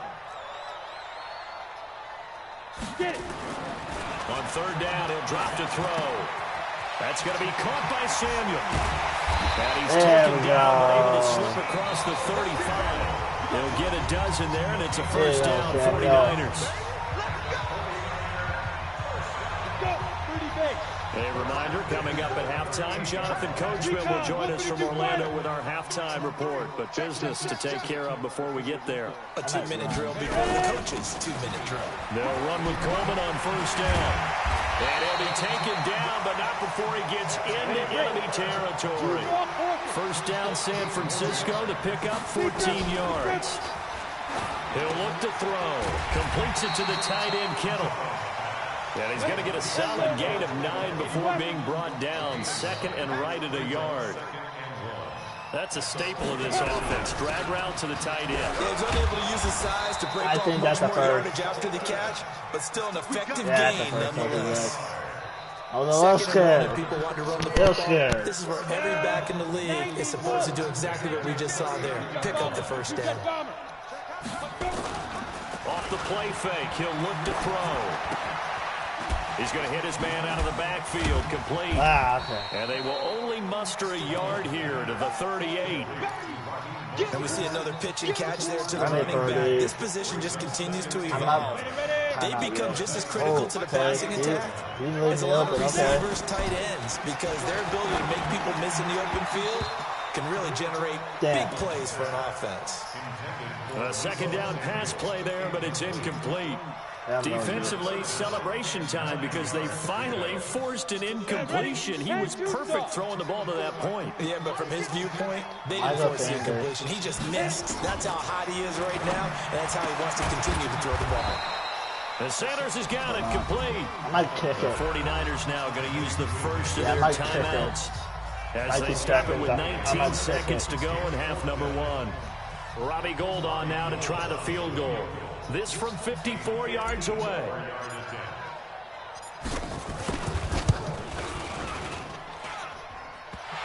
On 3rd down, he'll drop to throw. That's going to be caught by Samuel. And he's taken down, but able to slip across the 35. They'll get a dozen there, and it's a 1st down, 49ers. A reminder, coming up at halftime, Jonathan Coachman will join us from Orlando with our halftime report. But business to take care of before we get there. A 2-minute drill before the coach's 2-minute drill. They'll run with Coleman on 1st down. And he'll be taken down, but not before he gets into enemy territory. 1st down, San Francisco to pick up 14 yards. He'll look to throw. Completes it to the tight end, Kittle. And he's going to get a solid gain of 9 before being brought down. 2nd and right at a yard. That's a staple of this offense. Drag route to the tight end. Yeah, he's unable to use his size to break off much more yardage after the catch, but still an effective gain nonetheless. I was a little scared. People want to run the football. This is where every back in the league is supposed to do exactly what we just saw there. Pick up the 1st down. Off the play fake, he'll look to throw. He's going to hit his man out of the backfield, complete. Okay. And they will only muster a yard here to the 38. And we see another pitch and catch there to the running back. This position just continues to evolve. They become just as critical to the passing attack as a lot of receivers, tight ends, because their ability to make people miss in the open field can really generate big plays for an offense. A second down pass play there, but it's incomplete. Defensively, celebration time because they finally forced an incompletion. He was perfect throwing the ball to that point. Yeah, but from his viewpoint, they didn't force the incompletion. He just missed. That's how hot he is right now, and that's how he wants to continue to throw the ball. The Sanders has got it complete. I might kick it. The 49ers now going to use the first of their timeouts as they stop it with 19 seconds to go in half number 1. Robbie Gould on now to try the field goal. This from 54 yards away.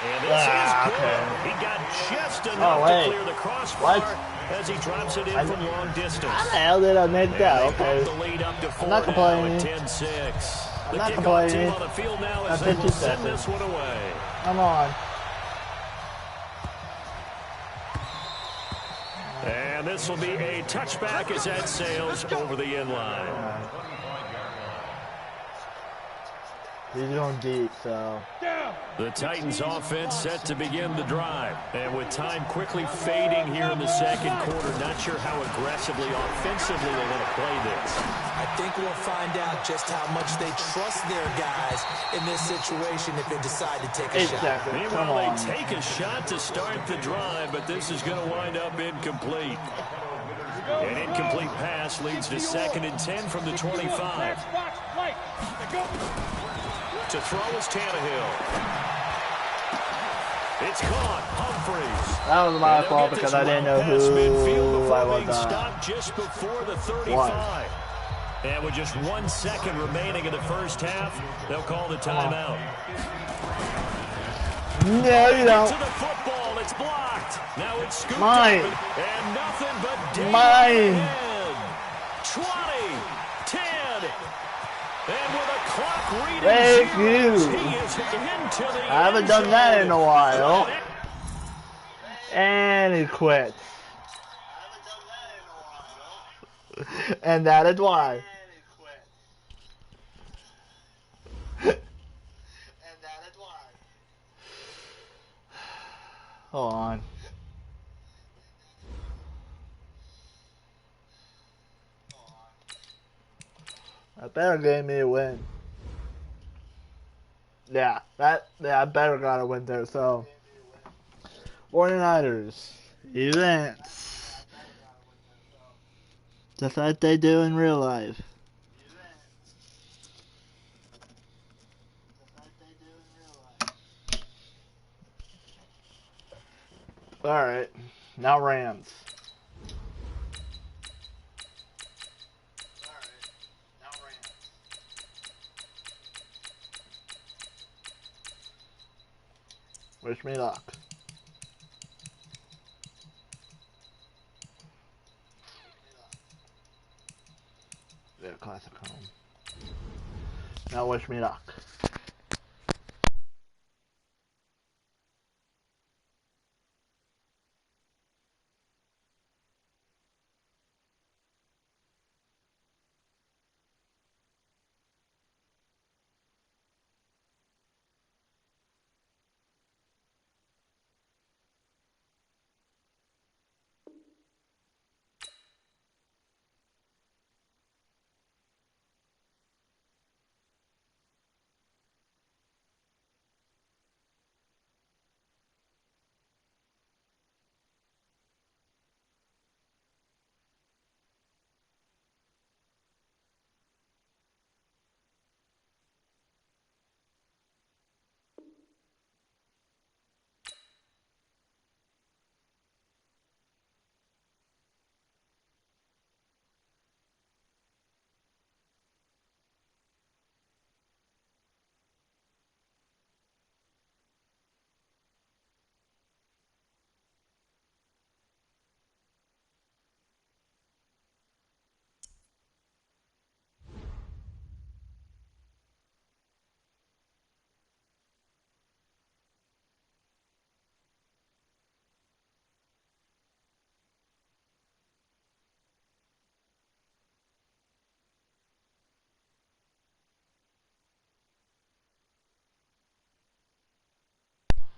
And this is good. He got just enough to clear the crossbar as he drops it in from long distance. How the hell did I make that? Okay. The lead up to 4 I'm not complaining. 10-6. I'm not complaining. On the field now as they will send this one away. Come on. And this will be a touchback as that sails over the end line. He's going deep, so. The Titans offense set to begin the drive. And with time quickly fading here in the second quarter, not sure how aggressively, offensively they're going to play this. I think we'll find out just how much they trust their guys in this situation if they decide to take a shot. Meanwhile, they take a shot to start the drive, but this is going to wind up incomplete. An incomplete pass leads to 2nd and 10 from the 25. To throw is Tannehill. It's caught. Humphreys. That was my fault because I didn't know who I was on. Stopped just before the 35. And with just 1 second remaining in the first half, they'll call the timeout. No, you don't. To the football, it's blocked. Now it's scooped Mine. up and nothing but Mine. 20, 10. And with a clock reading Thank zeros, you. he is into the I haven't done that in a while. And he quit. And that is why. Hold on. That better gave me a win. Yeah, I better got a win there, so. 49ers, events. Just like they do in real life. Alright, now Rams. Wish me luck. Yeah, classic home. Now wish me luck.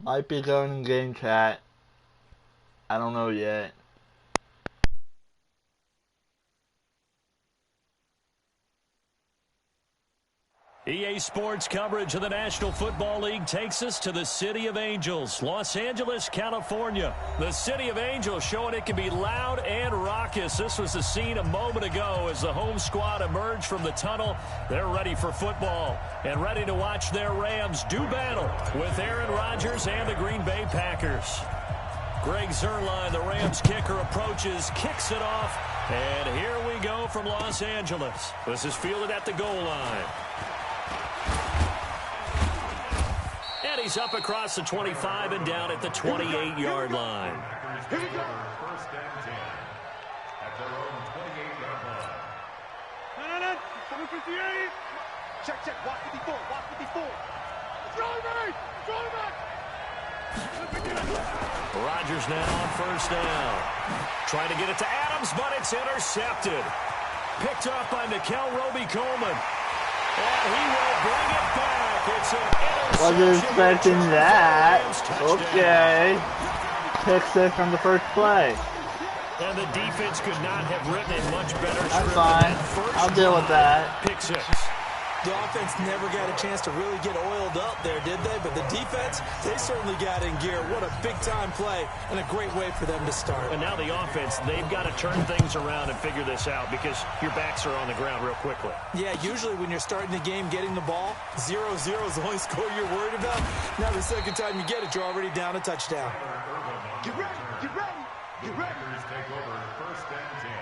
Might be going in game chat. I don't know yet. EA Sports coverage of the National Football League takes us to the City of Angels, Los Angeles, California. The City of Angels showing it can be loud and raucous. This was the scene a moment ago as the home squad emerged from the tunnel. They're ready for football and ready to watch their Rams do battle with Aaron Rodgers and the Green Bay Packers. Greg Zuerlein, the Rams kicker, approaches, kicks it off, and here we go from Los Angeles. This is fielded at the goal line. And he's up across the 25 and down at the 28-yard line. Here we go. First and 10 at their own 28-yard line. 758. Check, watch 54, watch 54. Throw back. Rodgers now on first down. Trying to get it to Adams, but it's intercepted. Picked off by Nickel Roby-Coleman. And he will bring it back. It's an interception. Wasn't expecting that. Okay. Pick 6 on the first play. And the defense could not have written a much better script. That's fine. I'll deal with that. Pick 6. The offense never got a chance to really get oiled up there, did they? But the defense, they certainly got in gear. What a big-time play and a great way for them to start. And now the offense, they've got to turn things around and figure this out because your backs are on the ground real quickly. Yeah, usually when you're starting the game getting the ball, 0-0 is the only score you're worried about. Now the second time you get it, you're already down a touchdown. Get ready. Packers take over first and 10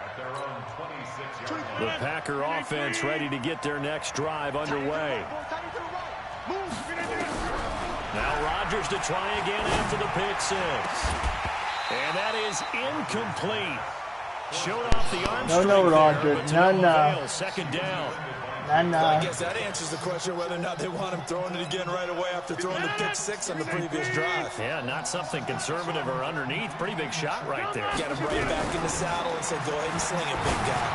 at their own 26-yard line. The Packer offense ready to get their next drive underway. Now Rodgers to try again after the pick 6. And that is incomplete. Showed off the arm strength No, there, Rodgers. but to no No. avail. Second down. I guess that answers the question whether or not they want him throwing it again right away after throwing the pick 6 on the previous drive. Yeah, not something conservative or underneath. Pretty big shot right there. Get him right back in the saddle and say, go ahead and sling it, big guy.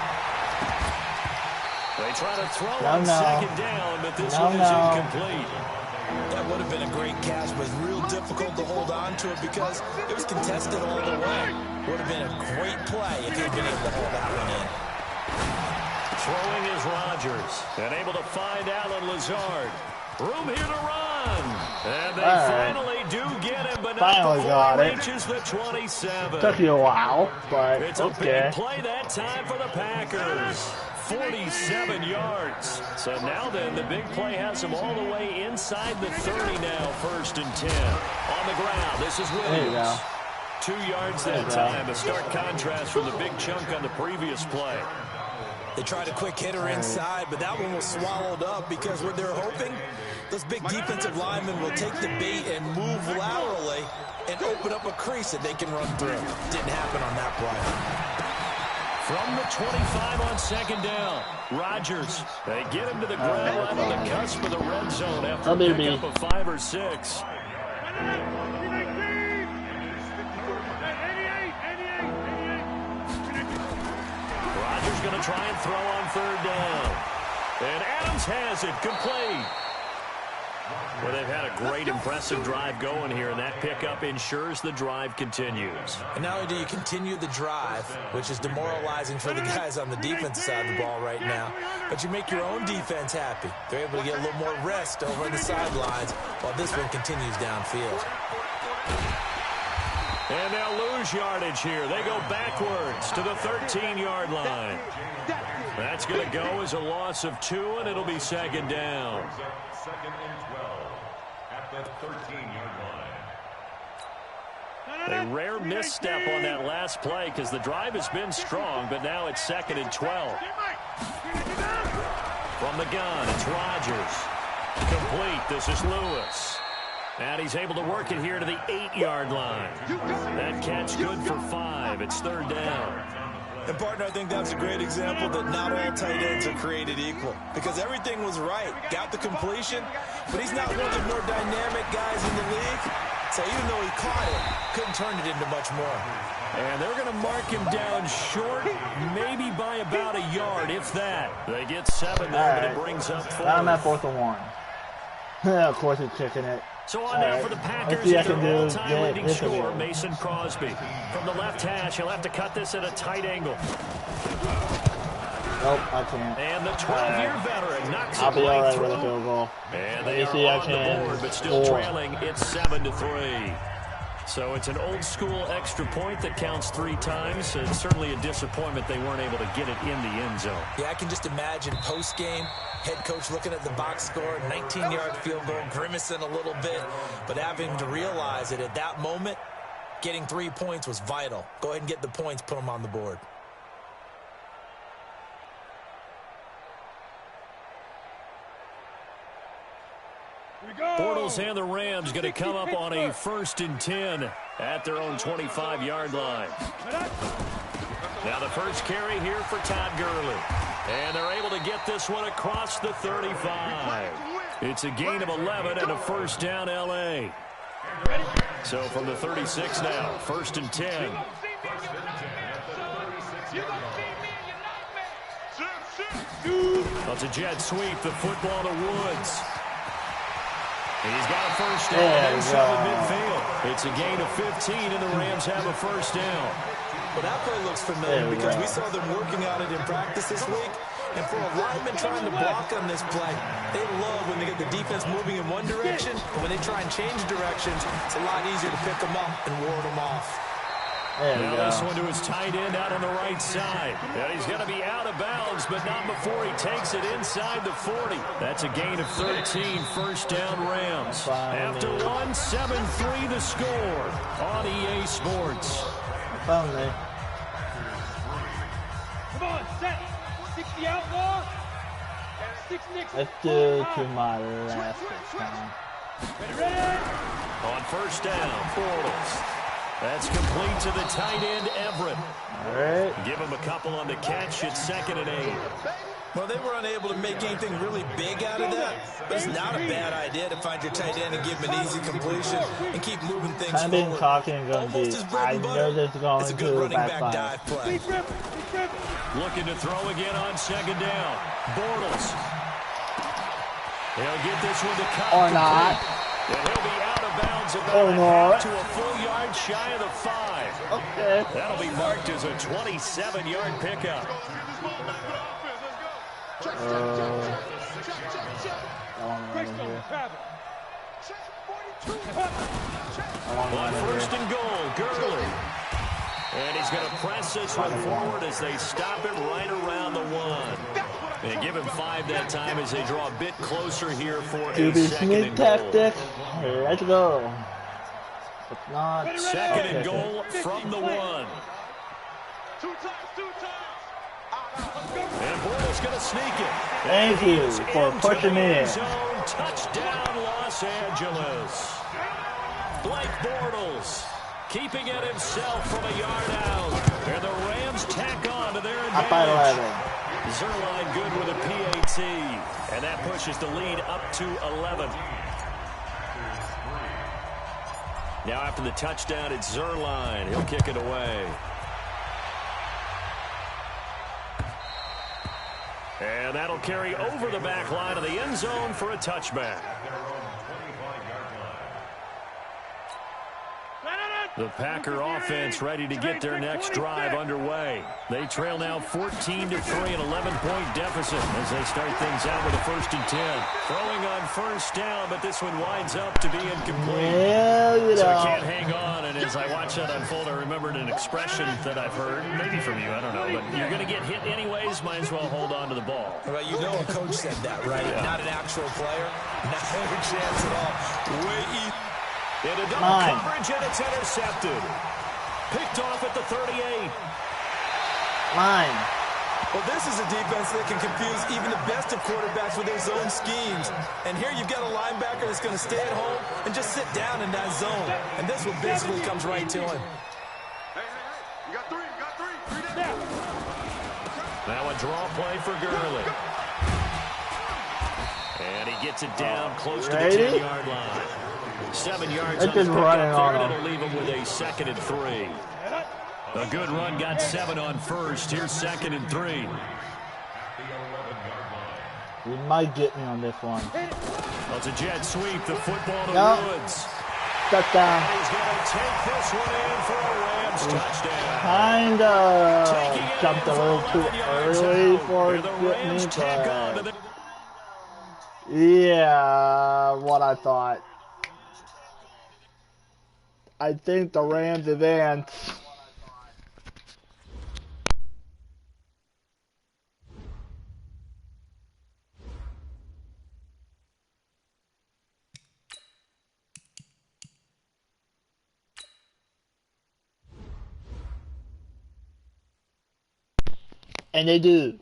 They try to throw on second down, but this one is incomplete. That would have been a great catch, but real difficult to hold on to it because it was contested all the way. Would have been a great play if he had been able to hold that one in. Throwing is Rodgers, and able to find Alan Lazard. Room here to run. And they finally do get him, but not before he reaches the 27. Took you a while, but It's a big play that time for the Packers. 47 yards. So now then, the big play has them all the way inside the 30 now, first and 10. On the ground, this is Williams. There you go. 2 yards that time, a stark contrast from the big chunk on the previous play. They tried a quick hitter inside, but that one was swallowed up because what they're hoping, those big defensive linemen will take the bait and move laterally and open up a crease that they can run through. Didn't happen on that play. From the 25 on second down, Rodgers. They get him to the ground line on the cusp of the red zone after a pickup of 5 or 6. Rodgers going to try and throw on third down. And Adams has it complete. Well, they've had a great, impressive drive going here, and that pickup ensures the drive continues. And not only do you continue the drive, which is demoralizing for the guys on the defensive side of the ball right now, but you make your own defense happy. They're able to get a little more rest over on the sidelines while this one continues downfield. And they'll lose yardage here. They go backwards to the 13-yard line. That's going to go as a loss of 2, and it'll be second down. Second and 12 at the 13-yard line. A rare misstep on that last play because the drive has been strong, but now it's second and 12. From the gun, it's Rodgers. Complete. This is Lewis. And he's able to work it here to the 8-yard line. That catch good for 5. It's third down. And, partner, I think that's a great example that not all tight ends are created equal. Because everything was right. Got the completion, but he's not one of the more dynamic guys in the league. So even though he caught it, couldn't turn it into much more. And they're going to mark him down short, maybe by about a yard, if that. They get 7 there, but it brings up 4. I'm at 4th and 1. Of course he's kicking it. So on now for the Packers, see, I their can do all-time leading scorer, interview. Mason Crosby. From the left hash, he'll have to cut this at a tight angle. Nope, I can't. And the 12-year veteran knocks I'll it be right alright through. with a field goal. And Let they me are see, I on the can board, but still score. trailing. It's 7-3. So it's an old-school extra point that counts 3 times. It's certainly a disappointment they weren't able to get it in the end zone. Yeah, I can just imagine post-game, head coach looking at the box score, 19-yard field goal, grimacing a little bit, but having to realize that at that moment, getting 3 points was vital. Go ahead and get the points, put them on the board. Bortles and the Rams going to come up on a 1st and 10 at their own 25-yard line. Now the first carry here for Todd Gurley. And they're able to get this one across the 35. It's a gain of 11 and a first down L.A. So from the 36 now, 1st and 10. Well, it's a jet sweep, the football to Woods. And he's got a first down inside midfield. It's a gain of 15, and the Rams have a first down. Well, that play looks familiar because we saw them working on it in practice this week. And for a lineman trying to block on this play, they love when they get the defense moving in one direction. And when they try and change directions, it's a lot easier to pick them up and ward them off. Now this one to his tight end out on the right side. And he's going to be out of bounds, but not before he takes it inside the 40. That's a gain of 13, first down Rams. After one, 7-3 the score on EA Sports. Finally. Come on, set. 60 outlaw. 6 Knicks. Let's do to my last time. Ready? On first down, Bortles. That's complete to the tight end, Everett. All right. Give him a couple on the catch. It's 2nd and 8. Well, they were unable to make anything really big out of that, but it's not a bad idea to find your tight end and give him an easy completion and keep moving things I've been forward. talking going to Almost be. his bread I and know butter. this is going It's a good to running back backfire. dive play. Looking to throw again on 2nd down. Bortles. He'll get this one to cut. Or not. And he'll be out of bounds about Or a not. half to a full yard shy of the 5. Okay. That'll be marked as a 27-yard pickup. On 1st and goal, Gurley. And he's going to press this one forward as they stop it right around the 1. And give him 5 that time as they draw a bit closer here for a QB 2nd sneak and goal. tactic. Let's go. If not, 2nd and goal from the 1. And Bortles going to sneak it. Thank you for pushing me in. Zone, touchdown, Los Angeles. Blake Bortles keeping it himself from a yard out. And the Rams tack on to their Up by advantage. 11. Zerline good with a PAT. And that pushes the lead up to 11. Now after the touchdown, it's Zerline. He'll kick it away. And that'll carry over the back line of the end zone for a touchback. The Packer offense ready to get their next drive underway. They trail now 14-3, an 11-point deficit as they start things out with a 1st and 10. Throwing on first down, but this one winds up to be incomplete. Well, you So know. can't hang on, and as I watch that unfold, I remembered an expression that I've heard, maybe from you, I don't know, but you're going to get hit anyways, might as well hold on to the ball. Well, you know a coach said that, right? Yeah. Not an actual player. Not a chance at all. Way easy. Into double coverage, and it's intercepted. Picked off at the 38. Mine. Well, this is a defense that can confuse even the best of quarterbacks with their zone schemes. And here you've got a linebacker that's going to stay at home and just sit down in that zone. And this one basically comes right to him. Hey, you got three down. Now a draw play for Gurley. And he gets it down close to the 10-yard line. 7 yards on the pickup there, and it'll leave him with a 2nd and 3. A good run, got 7 on first. Here's 2nd and 3. You might get me on this one. Well, it's a jet sweep. The football to Yep. Woods. Touchdown. He's going to take this one in for a Rams touchdown. Kinda jumped a little too 11 yards early out. for And the Rams me, tack on to but the... yeah, what I thought. I think the Rams advance. And they do.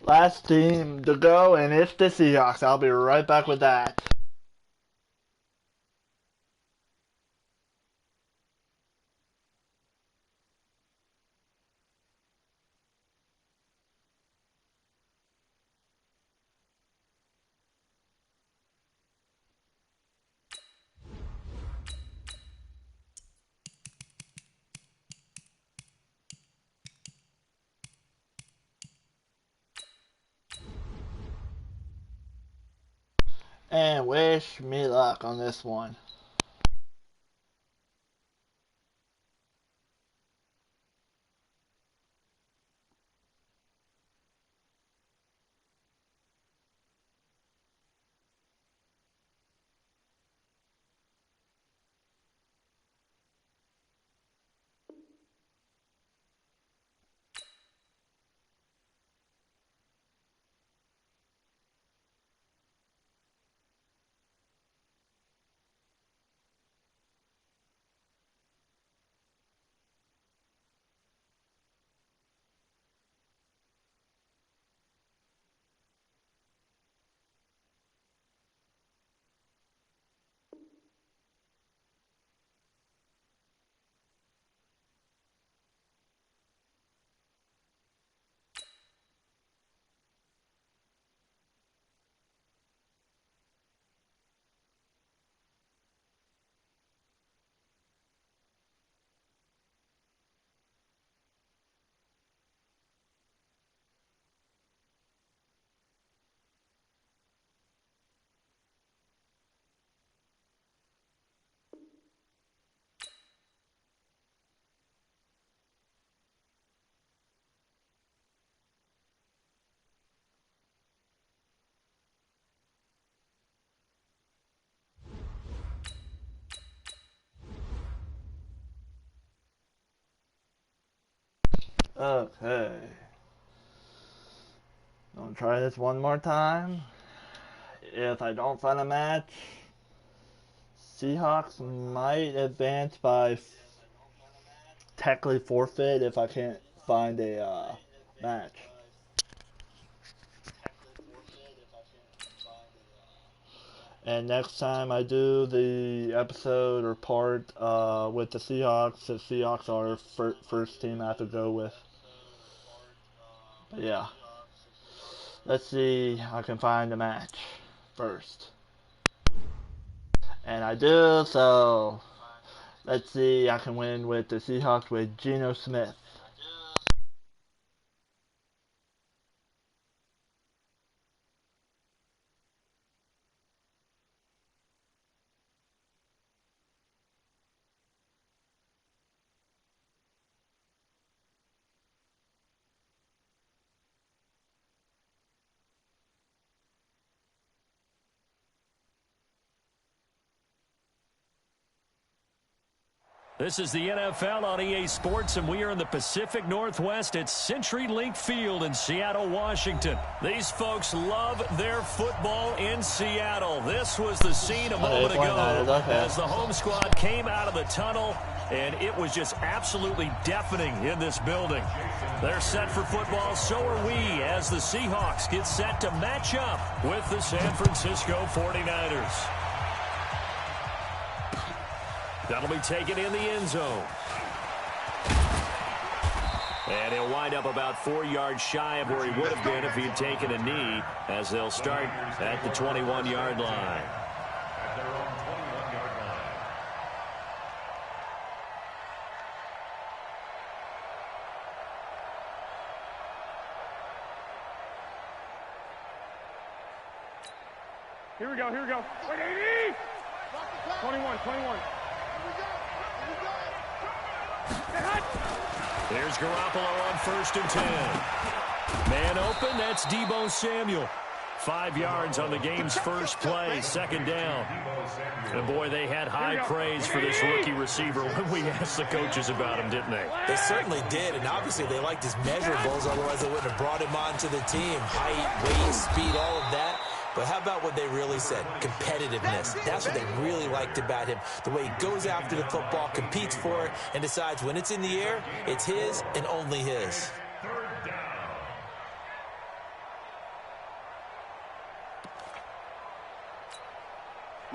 Last team to go, and it's the Seahawks. I'll be right back with that. And wish me luck on this one. Okay. I'll try this one more time. If I don't find a match, Seahawks might advance by technically forfeit if I can't find a match. And next time I do the episode or part with the Seahawks are first team I have to go with. But yeah. Let's see if I can find a match first. And I do, so let's see I can win with the Seahawks with Geno Smith. This is the NFL on EA Sports, and we are in the Pacific Northwest at CenturyLink Field in Seattle, Washington. These folks love their football in Seattle. This was the scene a moment ago as the home squad came out of the tunnel, and it was just absolutely deafening in this building. They're set for football, so are we, as the Seahawks get set to match up with the San Francisco 49ers. That'll be taken in the end zone. And he'll wind up about 4 yards shy of where he would have been if he had taken a knee, as they'll start at the 21-yard line. At their own 21-yard line. Here we go. Wait, 80! 21. Here's Garoppolo on 1st and 10. Man open, that's Deebo Samuel. 5 yards on the game's first play, 2nd down. And boy, they had high praise for this rookie receiver when we asked the coaches about him, didn't they? They certainly did, and obviously they liked his measurables, otherwise they wouldn't have brought him onto the team. Height, weight, speed, all of that. But how about what they really said? Competitiveness. That's what they really liked about him. The way he goes after the football, competes for it, and decides when it's in the air, it's his and only his.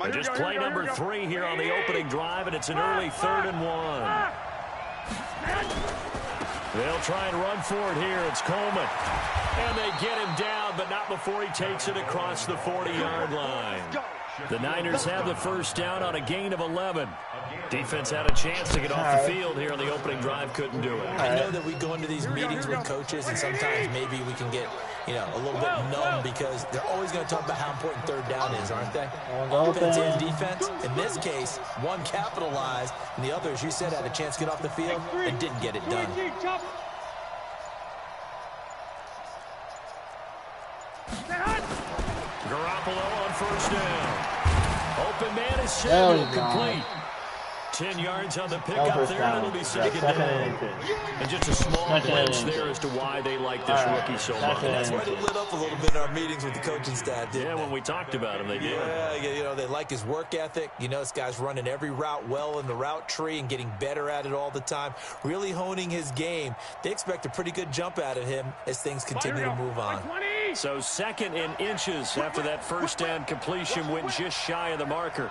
And just play number 3 here on the opening drive, and it's an early 3rd and 1. They'll try and run for it here. It's Coleman. And they get him down, but not before he takes it across the 40-yard line. The Niners have the first down on a gain of 11. Defense had a chance to get off the field here on the opening drive, couldn't do it. I know that we go into these meetings with coaches, and sometimes maybe we can get, a little bit numb because they're always going to talk about how important 3rd down is, aren't they? Offense and defense. In this case, one capitalized, and the other, as you said, had a chance to get off the field and didn't get it done. Garoppolo on 1st down. Open man is Samuel, complete. 10 yards on the pickup there, and it'll be 2nd down. And just a small glimpse there as to why they like this rookie so much. That's why they lit up a little bit in our meetings with the coaching staff, didn't they? When we talked about him, they did. Yeah, they like his work ethic. This guy's running every route well in the route tree and getting better at it all the time, really honing his game. They expect a pretty good jump out of him as things continue to move on. So 2nd and inches after that 1st down completion went just shy of the marker.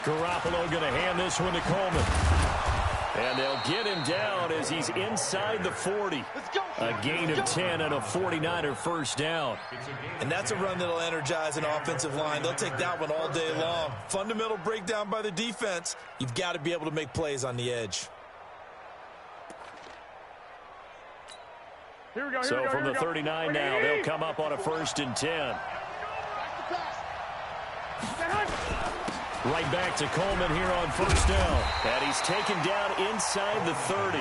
Garoppolo going to hand this one to Coleman. And they'll get him down as he's inside the 40. A gain of 10 and a 49er first down. And that's a run that'll energize an offensive line. They'll take that one all day long. Fundamental breakdown by the defense. You've got to be able to make plays on the edge. So from the 39 now, they'll come up on a 1st and 10. Right back to Coleman here on 1st down. And he's taken down inside the 30.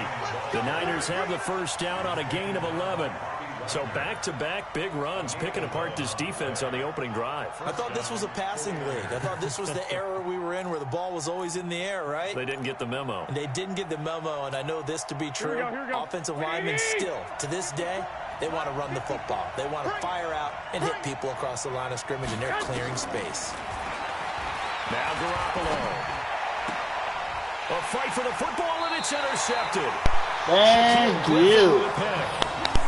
The Niners have the first down on a gain of 11. So back-to-back big runs, picking apart this defense on the opening drive. I thought this was a passing league. I thought this was the era we were in where the ball was always in the air, right? They didn't get the memo. And they didn't get the memo, and I know this to be true. Here we go. Offensive linemen still, to this day, they want to run the football. They want to fire out and hit people across the line of scrimmage, and they're clearing space. Now Garoppolo. A fight for the football, and it's intercepted. Thank you.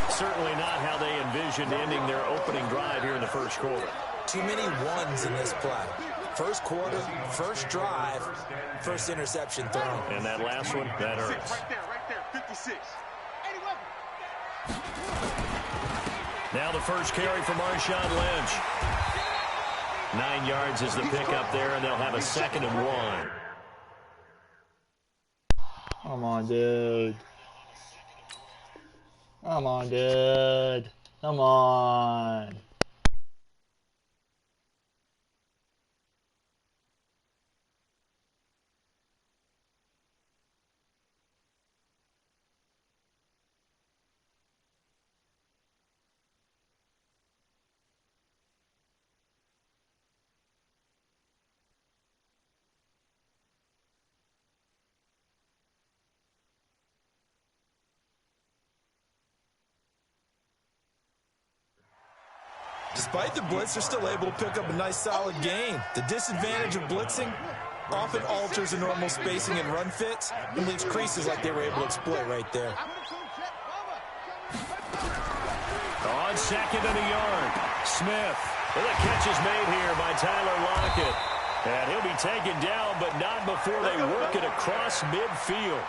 Certainly not how they envisioned ending their opening drive here in the first quarter. Too many ones in this play. First quarter, first drive, first interception thrown. And that last one, that hurts. Right there, 56. Now the first carry for Marshawn Lynch. 9 yards is the pickup there, and they'll have a 2nd and 1. Come on, dude. Come on, dude. Come on. Despite the blitz, they're still able to pick up a nice, solid gain. The disadvantage of blitzing often alters the normal spacing and run fits and leaves creases like they were able to exploit right there. On 2nd and a yard, Smith. Well, the catch is made here by Tyler Lockett. And he'll be taken down, but not before they work it across midfield.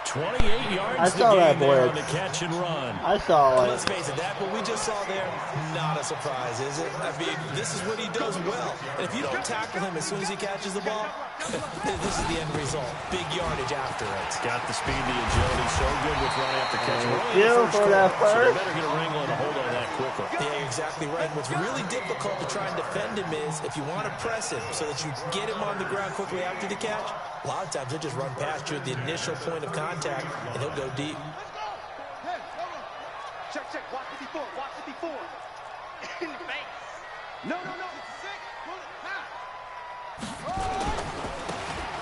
28 yards I saw that there on blitz. the catch and run. I saw it. Let's face it, that what we just saw there, not a surprise, is it? I mean, this is what he does well. And if you don't tackle him as soon as he catches the ball, this is the end result. Big yardage after it. Got the speed, the agility, so good with run after catch. You for that So they first. better get a wrangle and a hold on that quickly. Yeah, you're exactly right. What's really difficult to try and defend him is if you want to press him so that you get him on the ground quickly after the catch, a lot of times he'll just run past you at the initial point of contact, and he'll go deep. Hey, check, check. Watch it before. Watch it before. In the face. No. Sick. Pull it. Pass.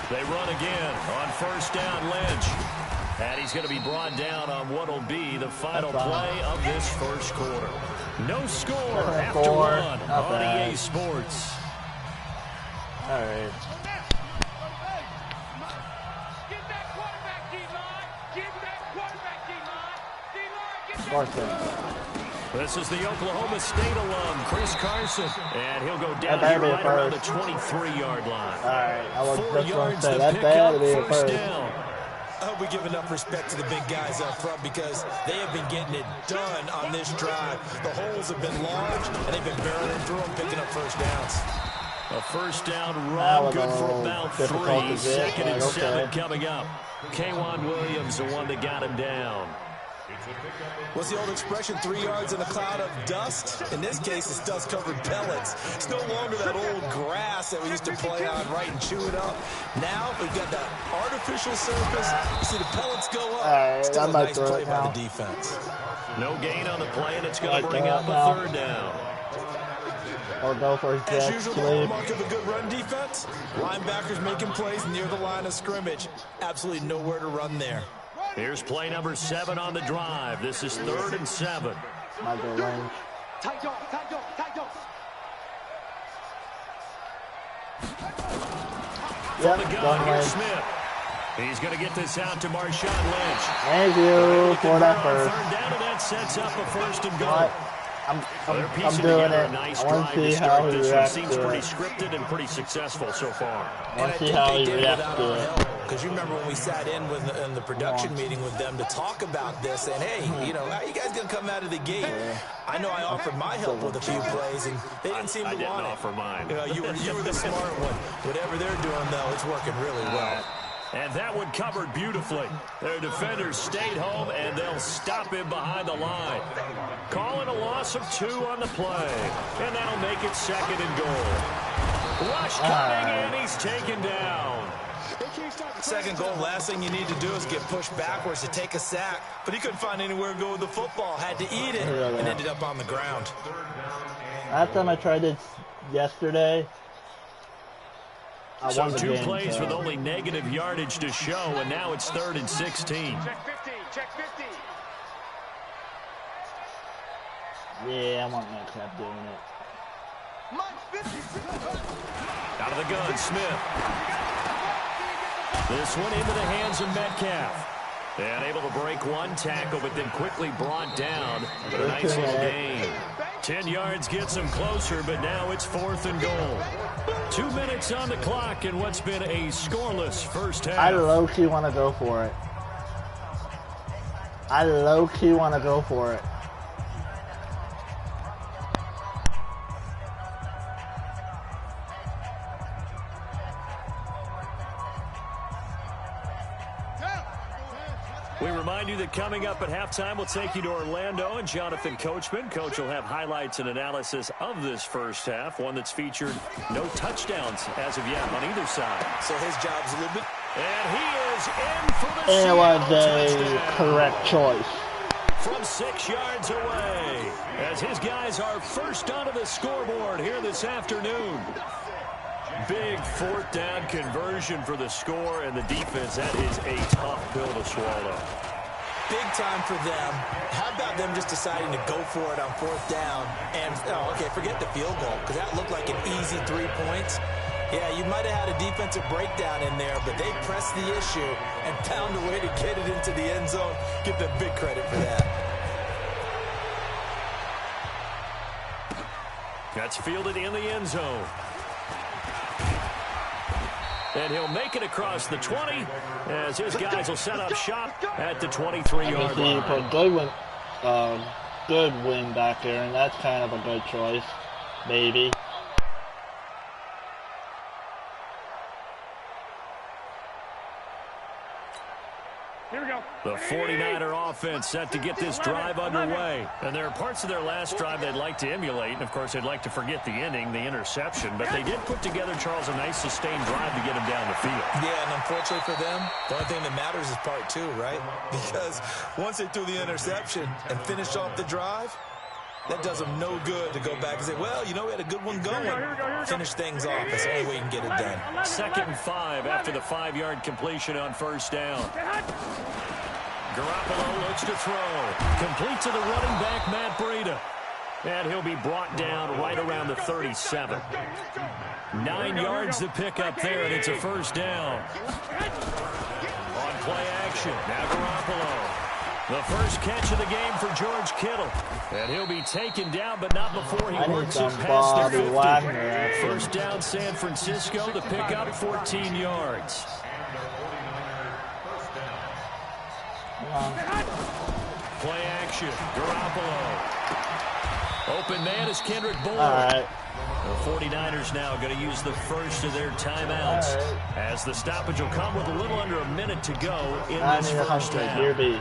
They run again on first down, Lynch. And he's going to be brought down on what will be the final play of this first quarter. No score after one on EA Sports. All right. Get that quarterback, D-line. Get that quarterback, D-line. D-line, get Carson. This is the Oklahoma State alum, Chris Carson. And he'll go down That here right first. around the 23-yard line. All right. I was 4 just going to yards say, to that pick better up be a first first. down. I hope we give enough respect to the big guys up front because they have been getting it done on this drive. The holes have been large, and they've been barreling through them, picking up first downs. A first down run, good for about 3. Second and 7 coming up. K'Wan Williams, the one that got him down. What's the old expression, 3 yards in a cloud of dust? In this case, it's dust-covered pellets. It's no longer that old grass that we used to play on, right, and chew it up. Now, we've got that artificial surface. You see the pellets go up. Still a nice play by the defense. No gain on the play, and it's going to bring up a third down. Or go for a As jet usual, the sweep. hallmark of a good run defense, linebackers making plays near the line of scrimmage. Absolutely nowhere to run there. Here's play number 7 on the drive. This is 3rd and 7. Michael Lynch. Tight dog. From the Yep, gun, Don here's Lynch. Smith. He's going to get this out to Marshawn Lynch. Thank you for that first. Third down, and that sets up a first and goal. What? I'm They're piecing doing together it. a nice I want drive to to see how start he this one. reacts Seems to pretty it. scripted and pretty successful so far. I want to see how he reacts to it. Because you remember when we sat in the production meeting with them to talk about this, and hey, you know, how you guys gonna come out of the gate? I know I offered my help with a few plays, and they didn't seem to I didn't want offer mine. it. You know, you were the smart one. Whatever they're doing, though, it's working really well. And that one covered beautifully. Their defenders stayed home, and they'll stop him behind the line. Calling a loss of 2 on the play. And that'll make it 2nd and goal. Rush coming, and he's taken down. Second goal, last thing you need to do is get pushed backwards to take a sack. But he couldn't find anywhere to go with the football. Had to eat it and ended up on the ground. Last time I tried it yesterday, I So won the 2 game, plays so. with only negative yardage to show, and now it's 3rd and 16. Check 50. Yeah, I want Metcalf doing it. Out of the gun, Smith. This one into the hands of Metcalf. And able to break one tackle, but then quickly brought down. But a nice little gain. 10 yards gets him closer, but now it's 4th and goal. 2 minutes on the clock in what's been a scoreless first half. I low-key want to go for it. I low-key want to go for it. We remind you that coming up at halftime, we'll take you to Orlando and Jonathan Coachman. Coach will have highlights and analysis of this first half, one that's featured no touchdowns as of yet on either side. So his job's a little bit... And he is in for the And it was Seattle a touchdown. correct choice. From 6 yards away, as his guys are first onto the scoreboard here this afternoon. Big 4th down conversion for the score, and the defense, that is a tough pill to swallow. Big time for them. How about them just deciding to go for it on 4th down? And, okay, forget the field goal, because that looked like an easy 3 points. Yeah, you might have had a defensive breakdown in there, but they pressed the issue and found a way to get it into the end zone. Give them big credit for that. That's fielded in the end zone. And he'll make it across the 20 as his guys will set up shop at the 23-yard He line. put good win back there, and that's kind of a good choice, maybe. Here we go. The 49er offense set to get this drive underway. And there are parts of their last drive they'd like to emulate. And, of course, they'd like to forget the ending, the interception. But they did put together, Charles, a nice sustained drive to get them down the field. Yeah, and unfortunately for them, the only thing that matters is part two, right? Because once they threw the interception and finished off the drive, that does them no good to go back and say, well, you know, we had a good one going. Finish things off. That's the only way you can get it done. 2nd and 5 after the 5-yard completion on first down. Garoppolo looks to throw. Complete to the running back, Matt Breida. And he'll be brought down right around the 37. 9 yards to pick up there, and it's a first down. On play action, now Garoppolo. The first catch of the game for George Kittle. And he'll be taken down, but not before he works it past the 50. First down, San Francisco. The pickup, 14 yards. Play action, Garoppolo. Open man is Kendrick Bullock. All right. The 49ers now going to use the first of their timeouts. As the stoppage will come with a little under a minute to go in this first half. Here be.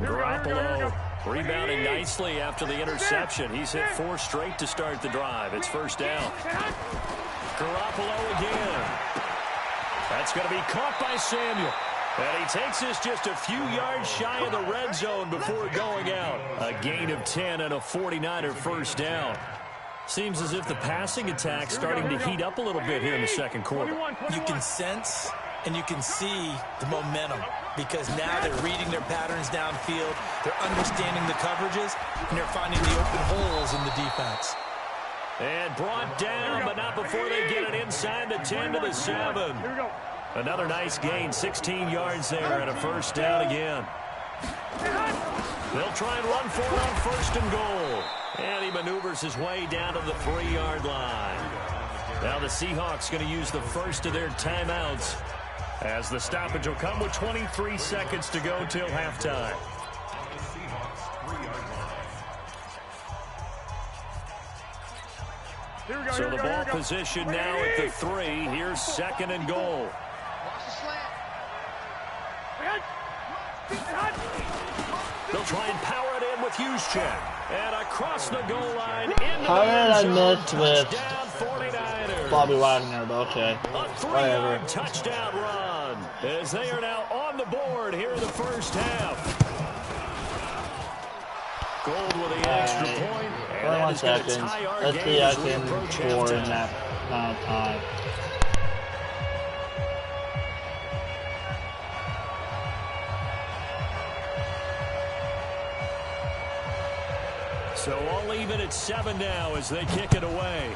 Garoppolo rebounding nicely after the interception. He's hit 4 straight to start the drive. It's first down. Garoppolo again. That's going to be caught by Samuel. And he takes this just a few yards shy of the red zone before going out. A gain of 10 and a 49er first down. Seems as if the passing attack's starting to heat up a little bit here in the second quarter. You can sense and you can see the momentum because now they're reading their patterns downfield, they're understanding the coverages, and they're finding the open holes in the defense. And brought down, but not before they get it inside the 10 to the 7. Another nice gain, 16 yards there, and a first down again. They'll try and run for it on first and goal. And he maneuvers his way down to the 3-yard line. Now the Seahawks going to use the first of their timeouts as the stoppage will come with 23 seconds to go till halftime. So the ball position now at the 3. Here's 2nd and goal. They'll try and power it in with Juszczyk. And across the goal line into How did I miss with touchdown 49ers. Bobby Wagner, but okay. A 3-yard touchdown run as they are now on the board here in the first half. Gold with the extra point. And that is going to tie our Let's game see as I we can approach score in halftime. that amount of time. So all even at 7 now as they kick it away.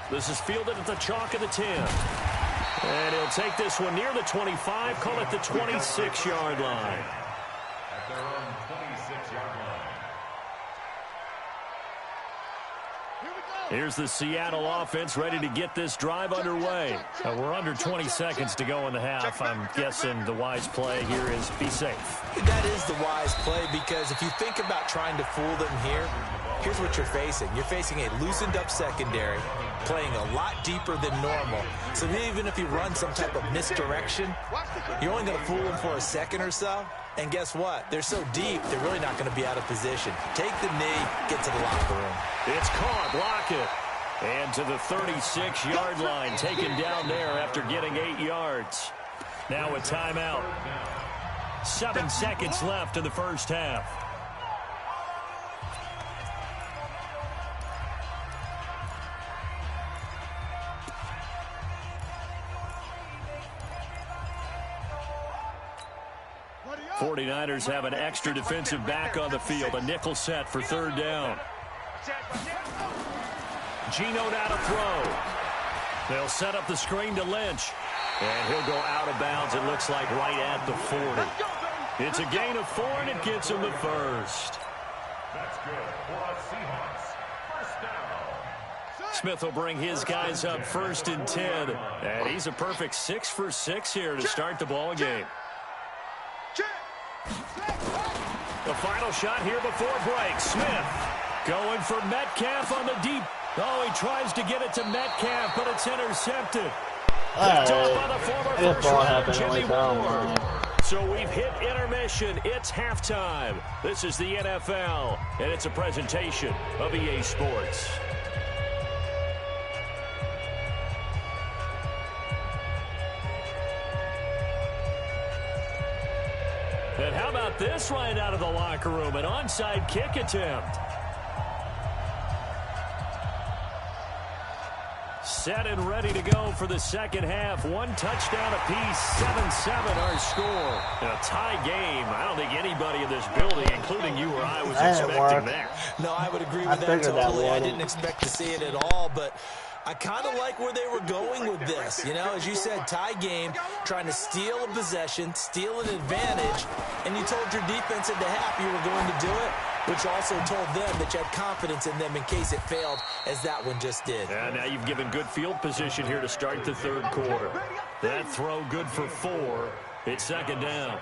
This is fielded at the chalk of the 10. And he'll take this one near the 25, call it the 26-yard line. At their own 26-yard line. Here's the Seattle offense ready to get this drive underway. We're under 20 seconds to go in the half. I'm guessing the wise play here is be safe. That is the wise play because if you think about trying to fool them here, here's what you're facing. You're facing a loosened up secondary, playing a lot deeper than normal. So even if you run some type of misdirection, you're only going to fool them for a second or so. And guess what? They're so deep, they're really not going to be out of position. Take the knee, get to the locker room. It's caught, Lockett. And to the 36-yard line, taken down there after getting 8 yards. Now a timeout. 7 seconds left in the first half. '49ers have an extra defensive back on the field, a nickel set for 3rd down. Geno now to throw. They'll set up the screen to Lynch. And he'll go out of bounds, it looks like, right at the 40. It's a gain of 4, and it gets him the first. That's good for the Seahawks. First down. Smith will bring his guys up 1st and 10. And he's a perfect 6 for 6 here to start the ball game. The final shot here before break. Smith going for Metcalf on the deep. Oh, he tries to get it to Metcalf, but it's intercepted. Picked up by the former first rounder, Jimmy Ward. So we've hit intermission. It's halftime. This is the NFL, and it's a presentation of EA Sports. And how about this right out of the locker room? An onside kick attempt. Set and ready to go for the second half. 1 touchdown apiece, 7-7 our score. A tie game. I don't think anybody in this building, including you or I, was expecting that. No, I would agree with that totally. I didn't expect to see it at all, but I kind of like where they were going with this. You know, as you said, tie game, trying to steal a possession, steal an advantage, and you told your defense at the half you were going to do it, which also told them that you had confidence in them in case it failed, as that one just did. And now you've given good field position here to start the third quarter. That throw good for 4. It's second down.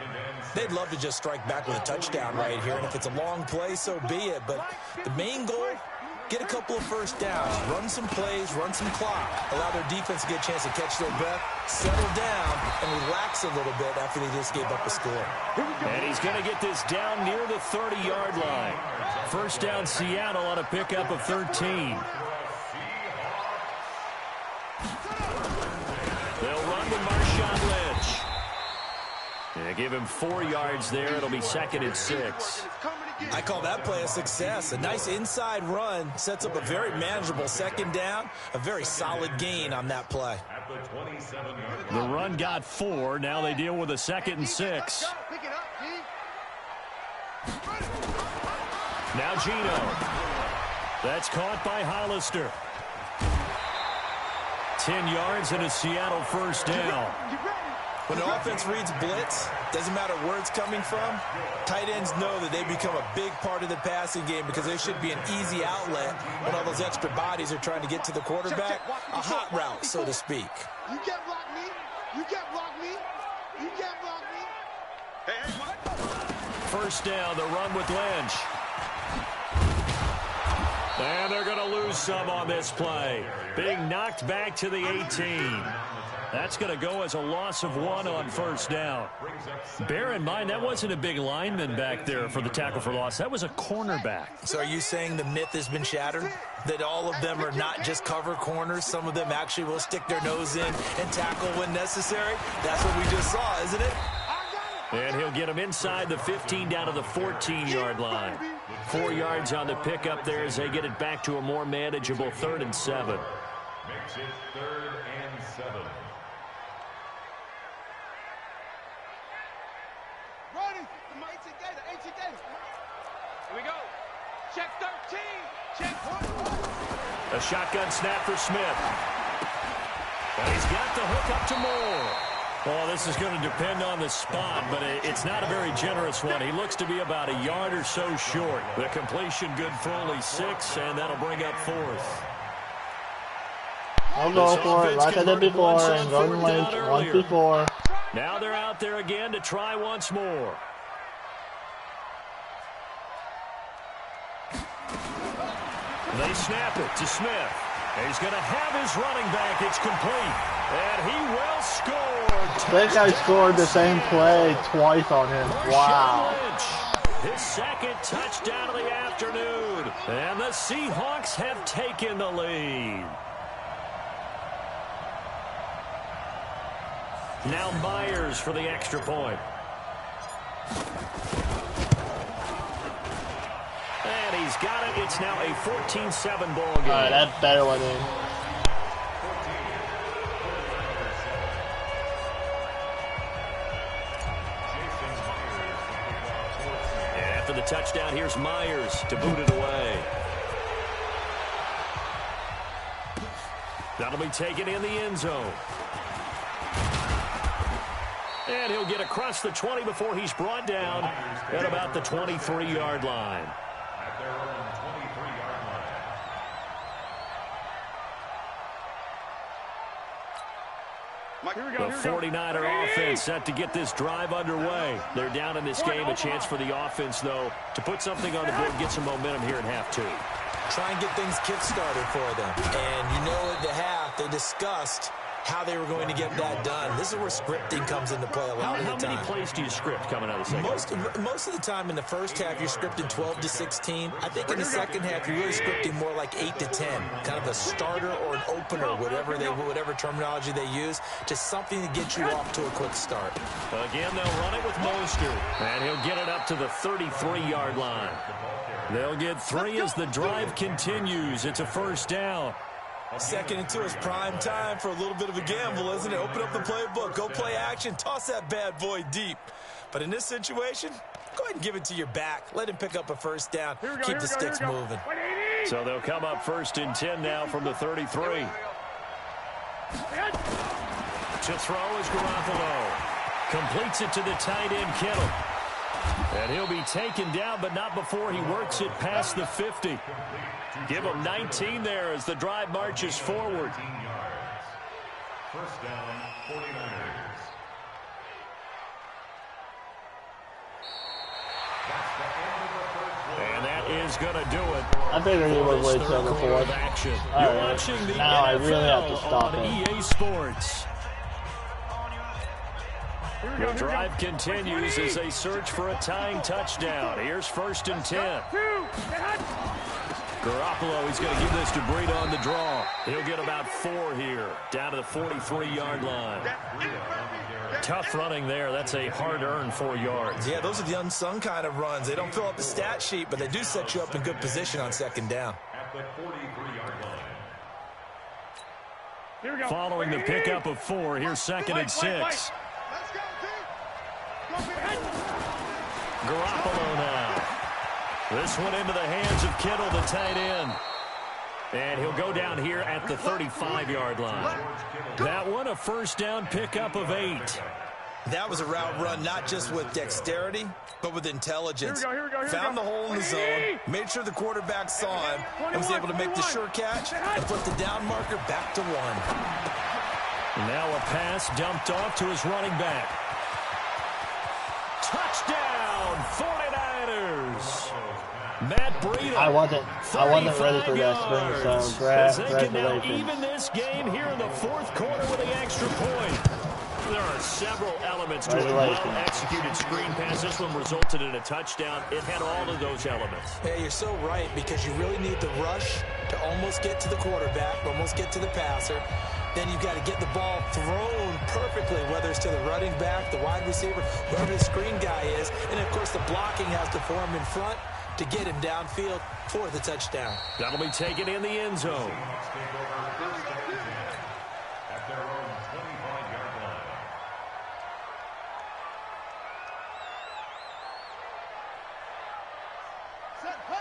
They'd love to just strike back with a touchdown right here, and if it's a long play, so be it. But the main goal, get a couple of first downs, run some plays, run some clock, allow their defense to get a chance to catch their breath, settle down, and relax a little bit after they just gave up a score. And he's going to get this down near the 30-yard line. First down, Seattle on a pickup of 13. They'll run with Marshawn Lynch. They give him 4 yards there. It'll be 2nd and 6. I call that play a success. A nice inside run sets up a very manageable second down. A very solid gain on that play. The run got 4. Now they deal with a 2nd and 6. Now Gino. That's caught by Hollister. 10 yards and a Seattle first down. When the offense reads blitz, doesn't matter where it's coming from, tight ends know that they become a big part of the passing game because they should be an easy outlet when all those extra bodies are trying to get to the quarterback. A hot route, so to speak. You can't block me. You can't block me. You can't block me. Hey, what? First down, the run with Lynch. And they're going to lose some on this play. Being knocked back to the 18. That's going to go as a loss of 1 on first down. Bear in mind, that wasn't a big lineman back there for the tackle for loss. That was a cornerback. So are you saying the myth has been shattered? That all of them are not just cover corners? Some of them actually will stick their nose in and tackle when necessary? That's what we just saw, isn't it? And he'll get him inside the 15 down to the 14-yard line. 4 yards on the pickup there as they get it back to a more manageable 3rd and 7. Makes it 3rd and 7. Here we go. Check 13. Check 1. A shotgun snap for Smith. And he's got the hook up to Moore. Well, this is going to depend on the spot, but it's not a very generous one. He looks to be about a yard or so short. The completion good for only 6, and that'll bring up 4th. I'll go for it like I did before and Gordon Lynch once before. Now they're out there again to try once more. They snap it to Smith. He's going to have his running back. It's complete. And he will score. That guy scored the same play twice on him. Wow. His 2nd touchdown of the afternoon. And the Seahawks have taken the lead. Now Myers for the extra point. And he's got it. It's now a 14-7 ball game. All right, that better went in. And after the touchdown, here's Myers to boot it away. That'll be taken in the end zone. And he'll get across the 20 before he's brought down at about the 23-yard line. At their own 23-yard line. The 49er offense set to get this drive underway. They're down in this game. A chance for the offense, though, to put something on the board, get some momentum here in half two. Try and get things kick-started for them. And you know at the half, they discussed how they were going to get that done. This is where scripting comes into play a lot of the time. How many plays do you script coming out of the second half? Most of the time in the first half, you're scripting 12 to 16. I think in the second half, you're really scripting more like 8 to 10. Kind of a starter or an opener, whatever terminology they use. Just something to get you off to a quick start. Again, they'll run it with Mostert. And he'll get it up to the 33-yard line. They'll get 3 as the drive continues. It's a first down. 2nd and 2 is prime time for a little bit of a gamble, isn't it? Open up the playbook, go play action, toss that bad boy deep. But in this situation, go ahead and give it to your back. Let him pick up a first down. Keep the sticks moving. So they'll come up 1st and 10 now from the 33. To throw is Garoppolo. Completes it to the tight end, Kittle. And he'll be taken down, but not before he works it past the 50. Give him 19 there as the drive marches forward. First down, 49ers. And that is going to do it. I figured he would wait till the fourth. You're watching the now NFL I really have to stop on it. EA Sports. The drive continues as they search for a tying touchdown. Here's 1st and 10. Garoppolo, he's going to give this to Breida on the draw. He'll get about 4 here, down to the 43-yard line. Tough running there. That's a hard-earned 4 yards. Yeah, those are the unsung kind of runs. They don't fill up the stat sheet, but they do set you up in good position on 2nd down. At the 43-yard line. Following the pickup of 4, here's 2nd and 6. Garoppolo now. This one into the hands of Kittle, the tight end. And he'll go down here at the 35-yard line. That one, a first down pickup of 8. That was a route run not just with dexterity, but with intelligence. Found the hole in the zone, made sure the quarterback saw him, and was able to make the sure catch and put the down marker back to 1. Now a pass dumped off to his running back. Touchdown, 49ers. Matt Breida. I wasn't ready for that spring, so as they can now congratulations. even this game here in the 4th quarter with the extra point. There are several elements to a well-executed screen pass. This one resulted in a touchdown. It had all of those elements. Yeah, you're so right, because you really need the rush to almost get to the quarterback, almost get to the passer. Then you've got to get the ball thrown perfectly, whether it's to the running back, the wide receiver, whoever the screen guy is. And, of course, the blocking has to form in front to get him downfield for the touchdown. That'll be taken in the end zone. At their own 25-yard line.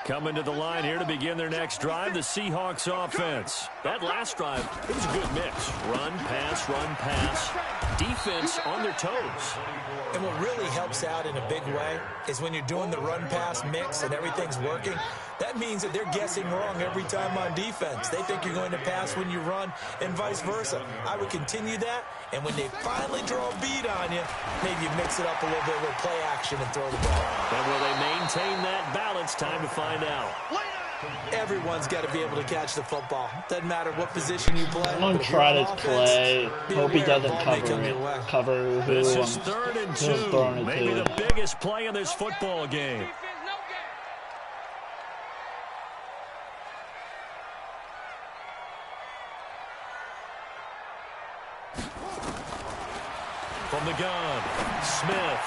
Coming to the line here to begin their next drive, the Seahawks offense. That last drive, it was a good mix. Run, pass, defense on their toes. And what really helps out in a big way is when you're doing the run-pass mix and everything's working, that means that they're guessing wrong every time on defense. They think you're going to pass when you run and vice versa. I would continue that, and when they finally draw a bead on you, maybe you mix it up a little bit with play action and throw the ball. And will they maintain that balance? Time to find out. Everyone's got to be able to catch the football. Doesn't matter what position you play. I'm going to try to play. Hope he doesn't cover who This is 3rd and 2. Maybe the biggest play in this football game. From the gun, Smith.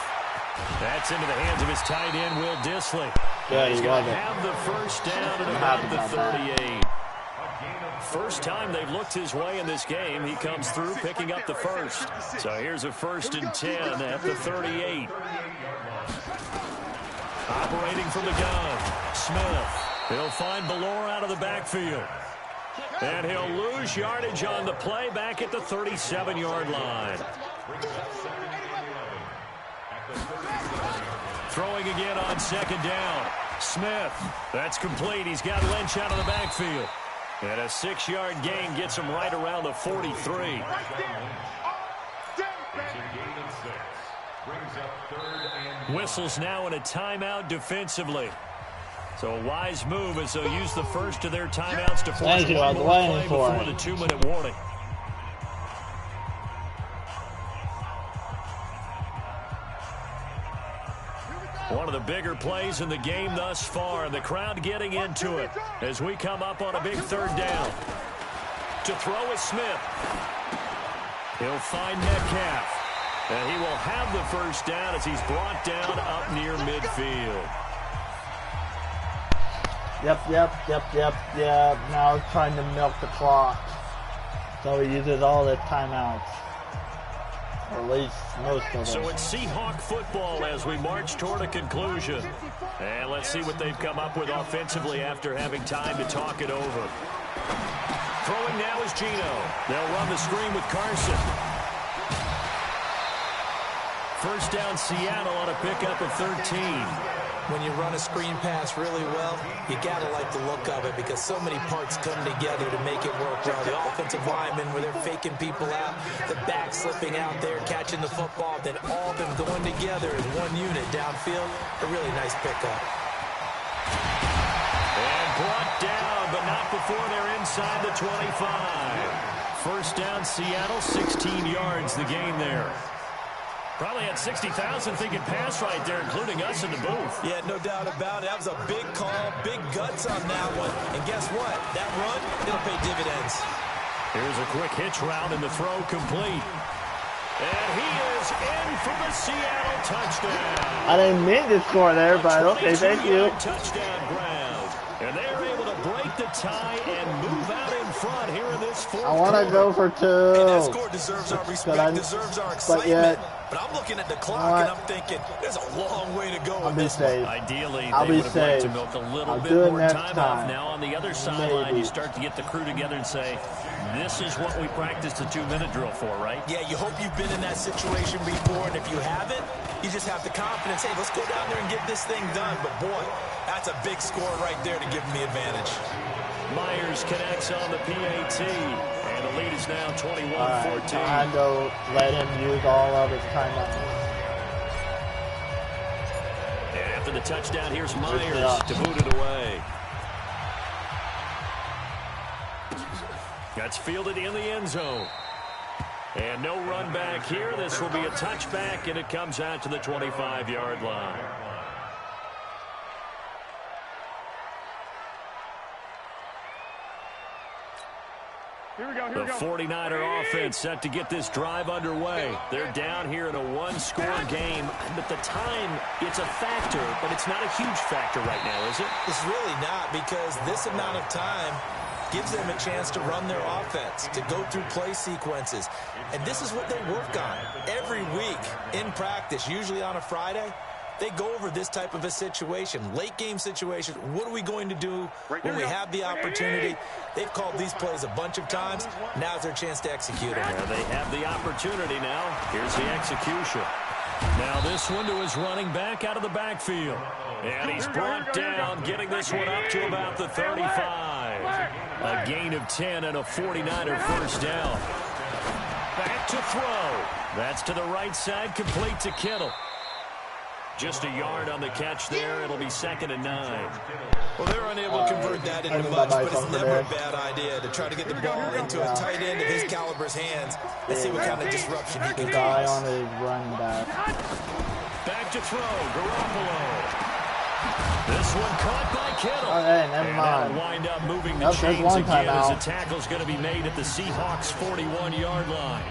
That's into the hands of his tight end, Will Dissly. Yeah, He's going to have the first down at about the 38. First time they've looked his way in this game. He comes through picking up the first. So here's a 1st and 10 at the 38. Operating from the gun, Smith. He'll find Ballore out of the backfield. And he'll lose yardage on the play back at the 37-yard line. Throwing again on 2nd down. Smith. That's complete. He's got Lynch out of the backfield. And a 6-yard gain gets him right around the 43. It's a gain of 6. Brings up 3rd and 1. Whistles now in a timeout defensively. So a wise move as they'll use the first of their timeouts to force Thank you, I one was more waiting play for before it. the 2-minute warning. One of the bigger plays in the game thus far, and the crowd getting into it as we come up on a big 3rd down. To throw is Smith. He'll find Metcalf. And he will have the first down as he's brought down up near midfield. Yep. Now he's trying to milk the clock. So he uses all the timeouts. Or at least most of them. So it's Seahawk football as we march toward a conclusion. And let's see what they've come up with offensively after having time to talk it over. Throwing now is Geno. They'll run the screen with Carson. First down Seattle on a pickup of 13. When you run a screen pass really well, you got to like the look of it because so many parts come together to make it work well. The offensive linemen where they're faking people out, the back slipping out there, catching the football, then all of them going together as one unit downfield. A really nice pickup. And brought down, but not before they're inside the 25. First down Seattle, 16 yards the gain there. Probably had 60,000 thinking pass right there, including us in the booth. Yeah, no doubt about it. That was a big call, big guts on that one. And guess what? That run, it'll pay dividends. Here's a quick hitch route and the throw complete. And he is in for the Seattle touchdown. I didn't mean to score there, but okay, thank you. Touchdown ground. And they're able to break the tie and move out in front here in this fourth I want to go for 2. And that score deserves our respect, deserves our excitement. But I'm looking at the clock and I'm thinking, there's a long way to go in this one. Ideally, I'll they be would have liked to safe. milk a little I'll bit do it more next time off. time. Now on the other sideline, Maybe. you start to get the crew together and say, this is what we practiced the 2-minute drill for, right? Yeah, you hope you've been in that situation before, and if you haven't, you just have the confidence, hey, let's go down there and get this thing done. But boy, that's a big score right there to give them the advantage. Myers connects on the PAT, and the lead is now 21-14. Time to let him use all of his timeouts. And after the touchdown, here's Myers to boot it away. That's fielded in the end zone. And no run back here. This will be a touchback, and it comes out to the 25-yard line. The 49er offense set to get this drive underway. They're down here in a one-score game. But the time, it's a factor, but it's not a huge factor right now, is it? It's really not, because this amount of time gives them a chance to run their offense, to go through play sequences. And this is what they work on every week in practice, usually on a Friday. They go over this type of a situation, late game situation. What are we going to do when we have the opportunity? They've called these plays a bunch of times. Now's their chance to execute them. Yeah, they have the opportunity now. Here's the execution. Now this one to his running back out of the backfield. And he's brought down, getting this one up to about the 35. A gain of 10 and a 49er first down. Back to throw. That's to the right side, complete to Kittle. Just a yard on the catch there. It'll be 2nd and 9. Well, they're unable to convert that into much, but it's never a bad idea to try to get the ball into a tight end of his caliber's hands and see what kind of disruption he can Guy cause. on his running back. Back to throw, Garoppolo. This one caught by Kittle. Okay, never And mind. that'll wind up moving the Nope, there's chains one again as timeout. the tackle's going to be made at the Seahawks' 41-yard line.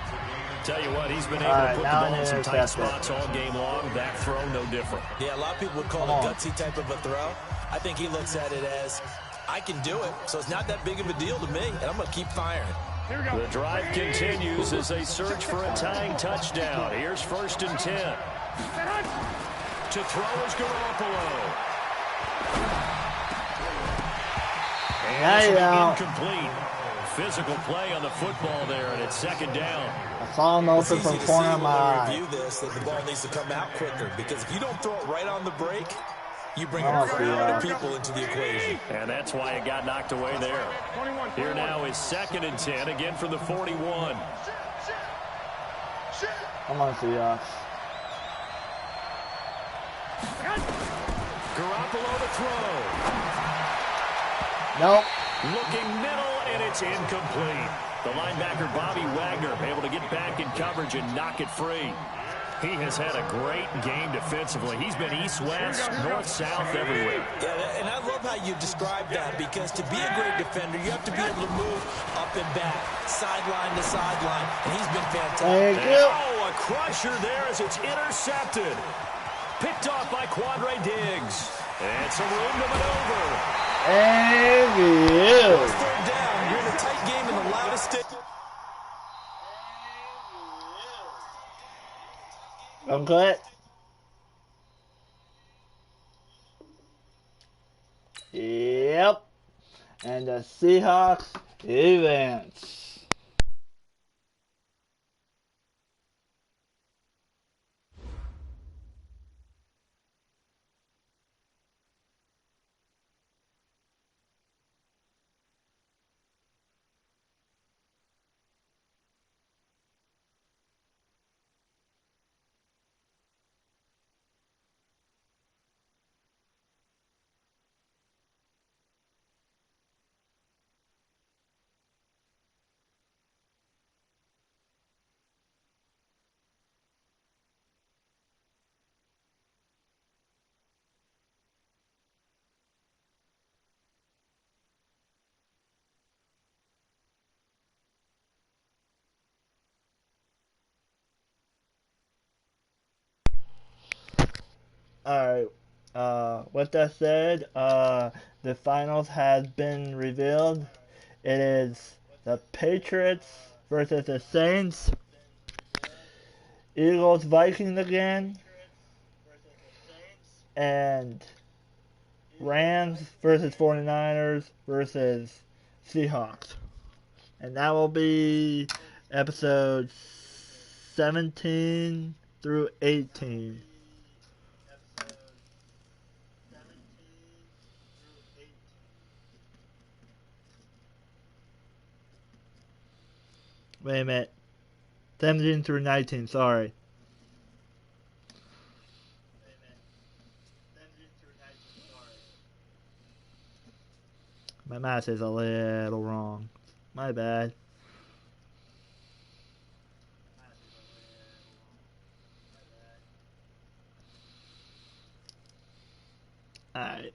Tell you what, he's been able All to put the right, now ball an in some tight interception. spots all game long. That throw, no different. Yeah, a lot of people would call it a gutsy type of a throw. I think he looks at it as, I can do it, so it's not that big of a deal to me, and I'm going to keep firing. The drive continues as they search for a tying touchdown. Here's 1st and 10. To throw is Garoppolo. And it's incomplete. Physical play on the football there, and it's 2nd down. I saw him It's open easy from to see corner of when my we eye. review this that the ball needs to come out quicker, because if you don't throw it right on the break, you bring a Oh, crowd of yeah. people into the equation. And that's why it got knocked away there. Here now is 2nd and 10, again from the 41. I'm on Seahawks. Garoppolo to throw. Nope. Looking middle, and it's incomplete. The linebacker, Bobby Wagner, able to get back in coverage and knock it free. He has had a great game defensively. He's been east-west, north-south, everywhere. Yeah, and I love how you described that, because to be a great defender, you have to be able to move up and back, sideline to sideline, and he's been fantastic. Thank you. Oh, a crusher there as it's intercepted. Picked off by Quandre Diggs. And some room to maneuver. Thank you. Third down, you're in a tight game in the loudest state. I'm good. Yep. And the Seahawks advance. Alright, with that said, the finals has been revealed. It is the Patriots versus the Saints, Eagles, Vikings again, and Rams versus 49ers versus Seahawks. And that will be episodes 17 through 18. Wait a minute. 17 through 19, sorry. My math is a little wrong. My bad. Alright.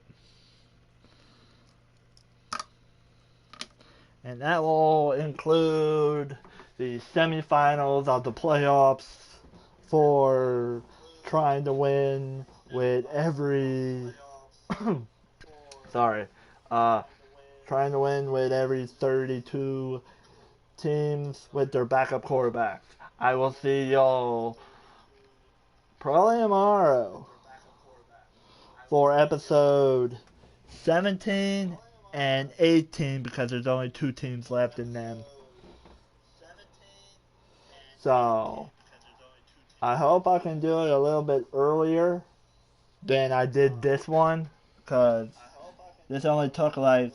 And that will include the semifinals of the playoffs for trying to win with every trying to win with every 32 teams with their backup quarterbacks. I will see y'all probably tomorrow for episode 17 and 18, because there's only 2 teams left in them. So, I hope I can do it a little bit earlier than I did this one, because this only took like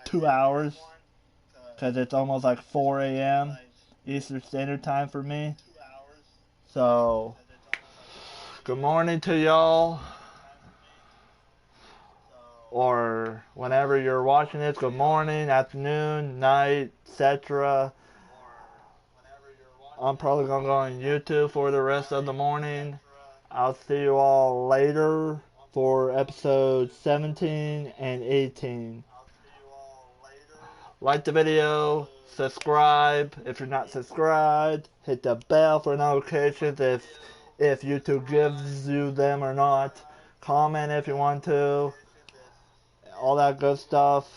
2 hours, because it's almost like 4 a.m. Eastern Standard Time for me. So, good morning to y'all. Or whenever you're watching this, good morning, afternoon, night, etc. I'm probably going to go on YouTube for the rest of the morning. I'll see you all later for episodes 17 and 18. Like the video, subscribe if you're not subscribed, hit the bell for notifications if YouTube gives you them or not. Comment if you want to. All that good stuff.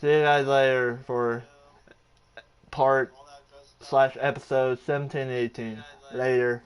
See you guys later for part/episode 17 and 18. Later.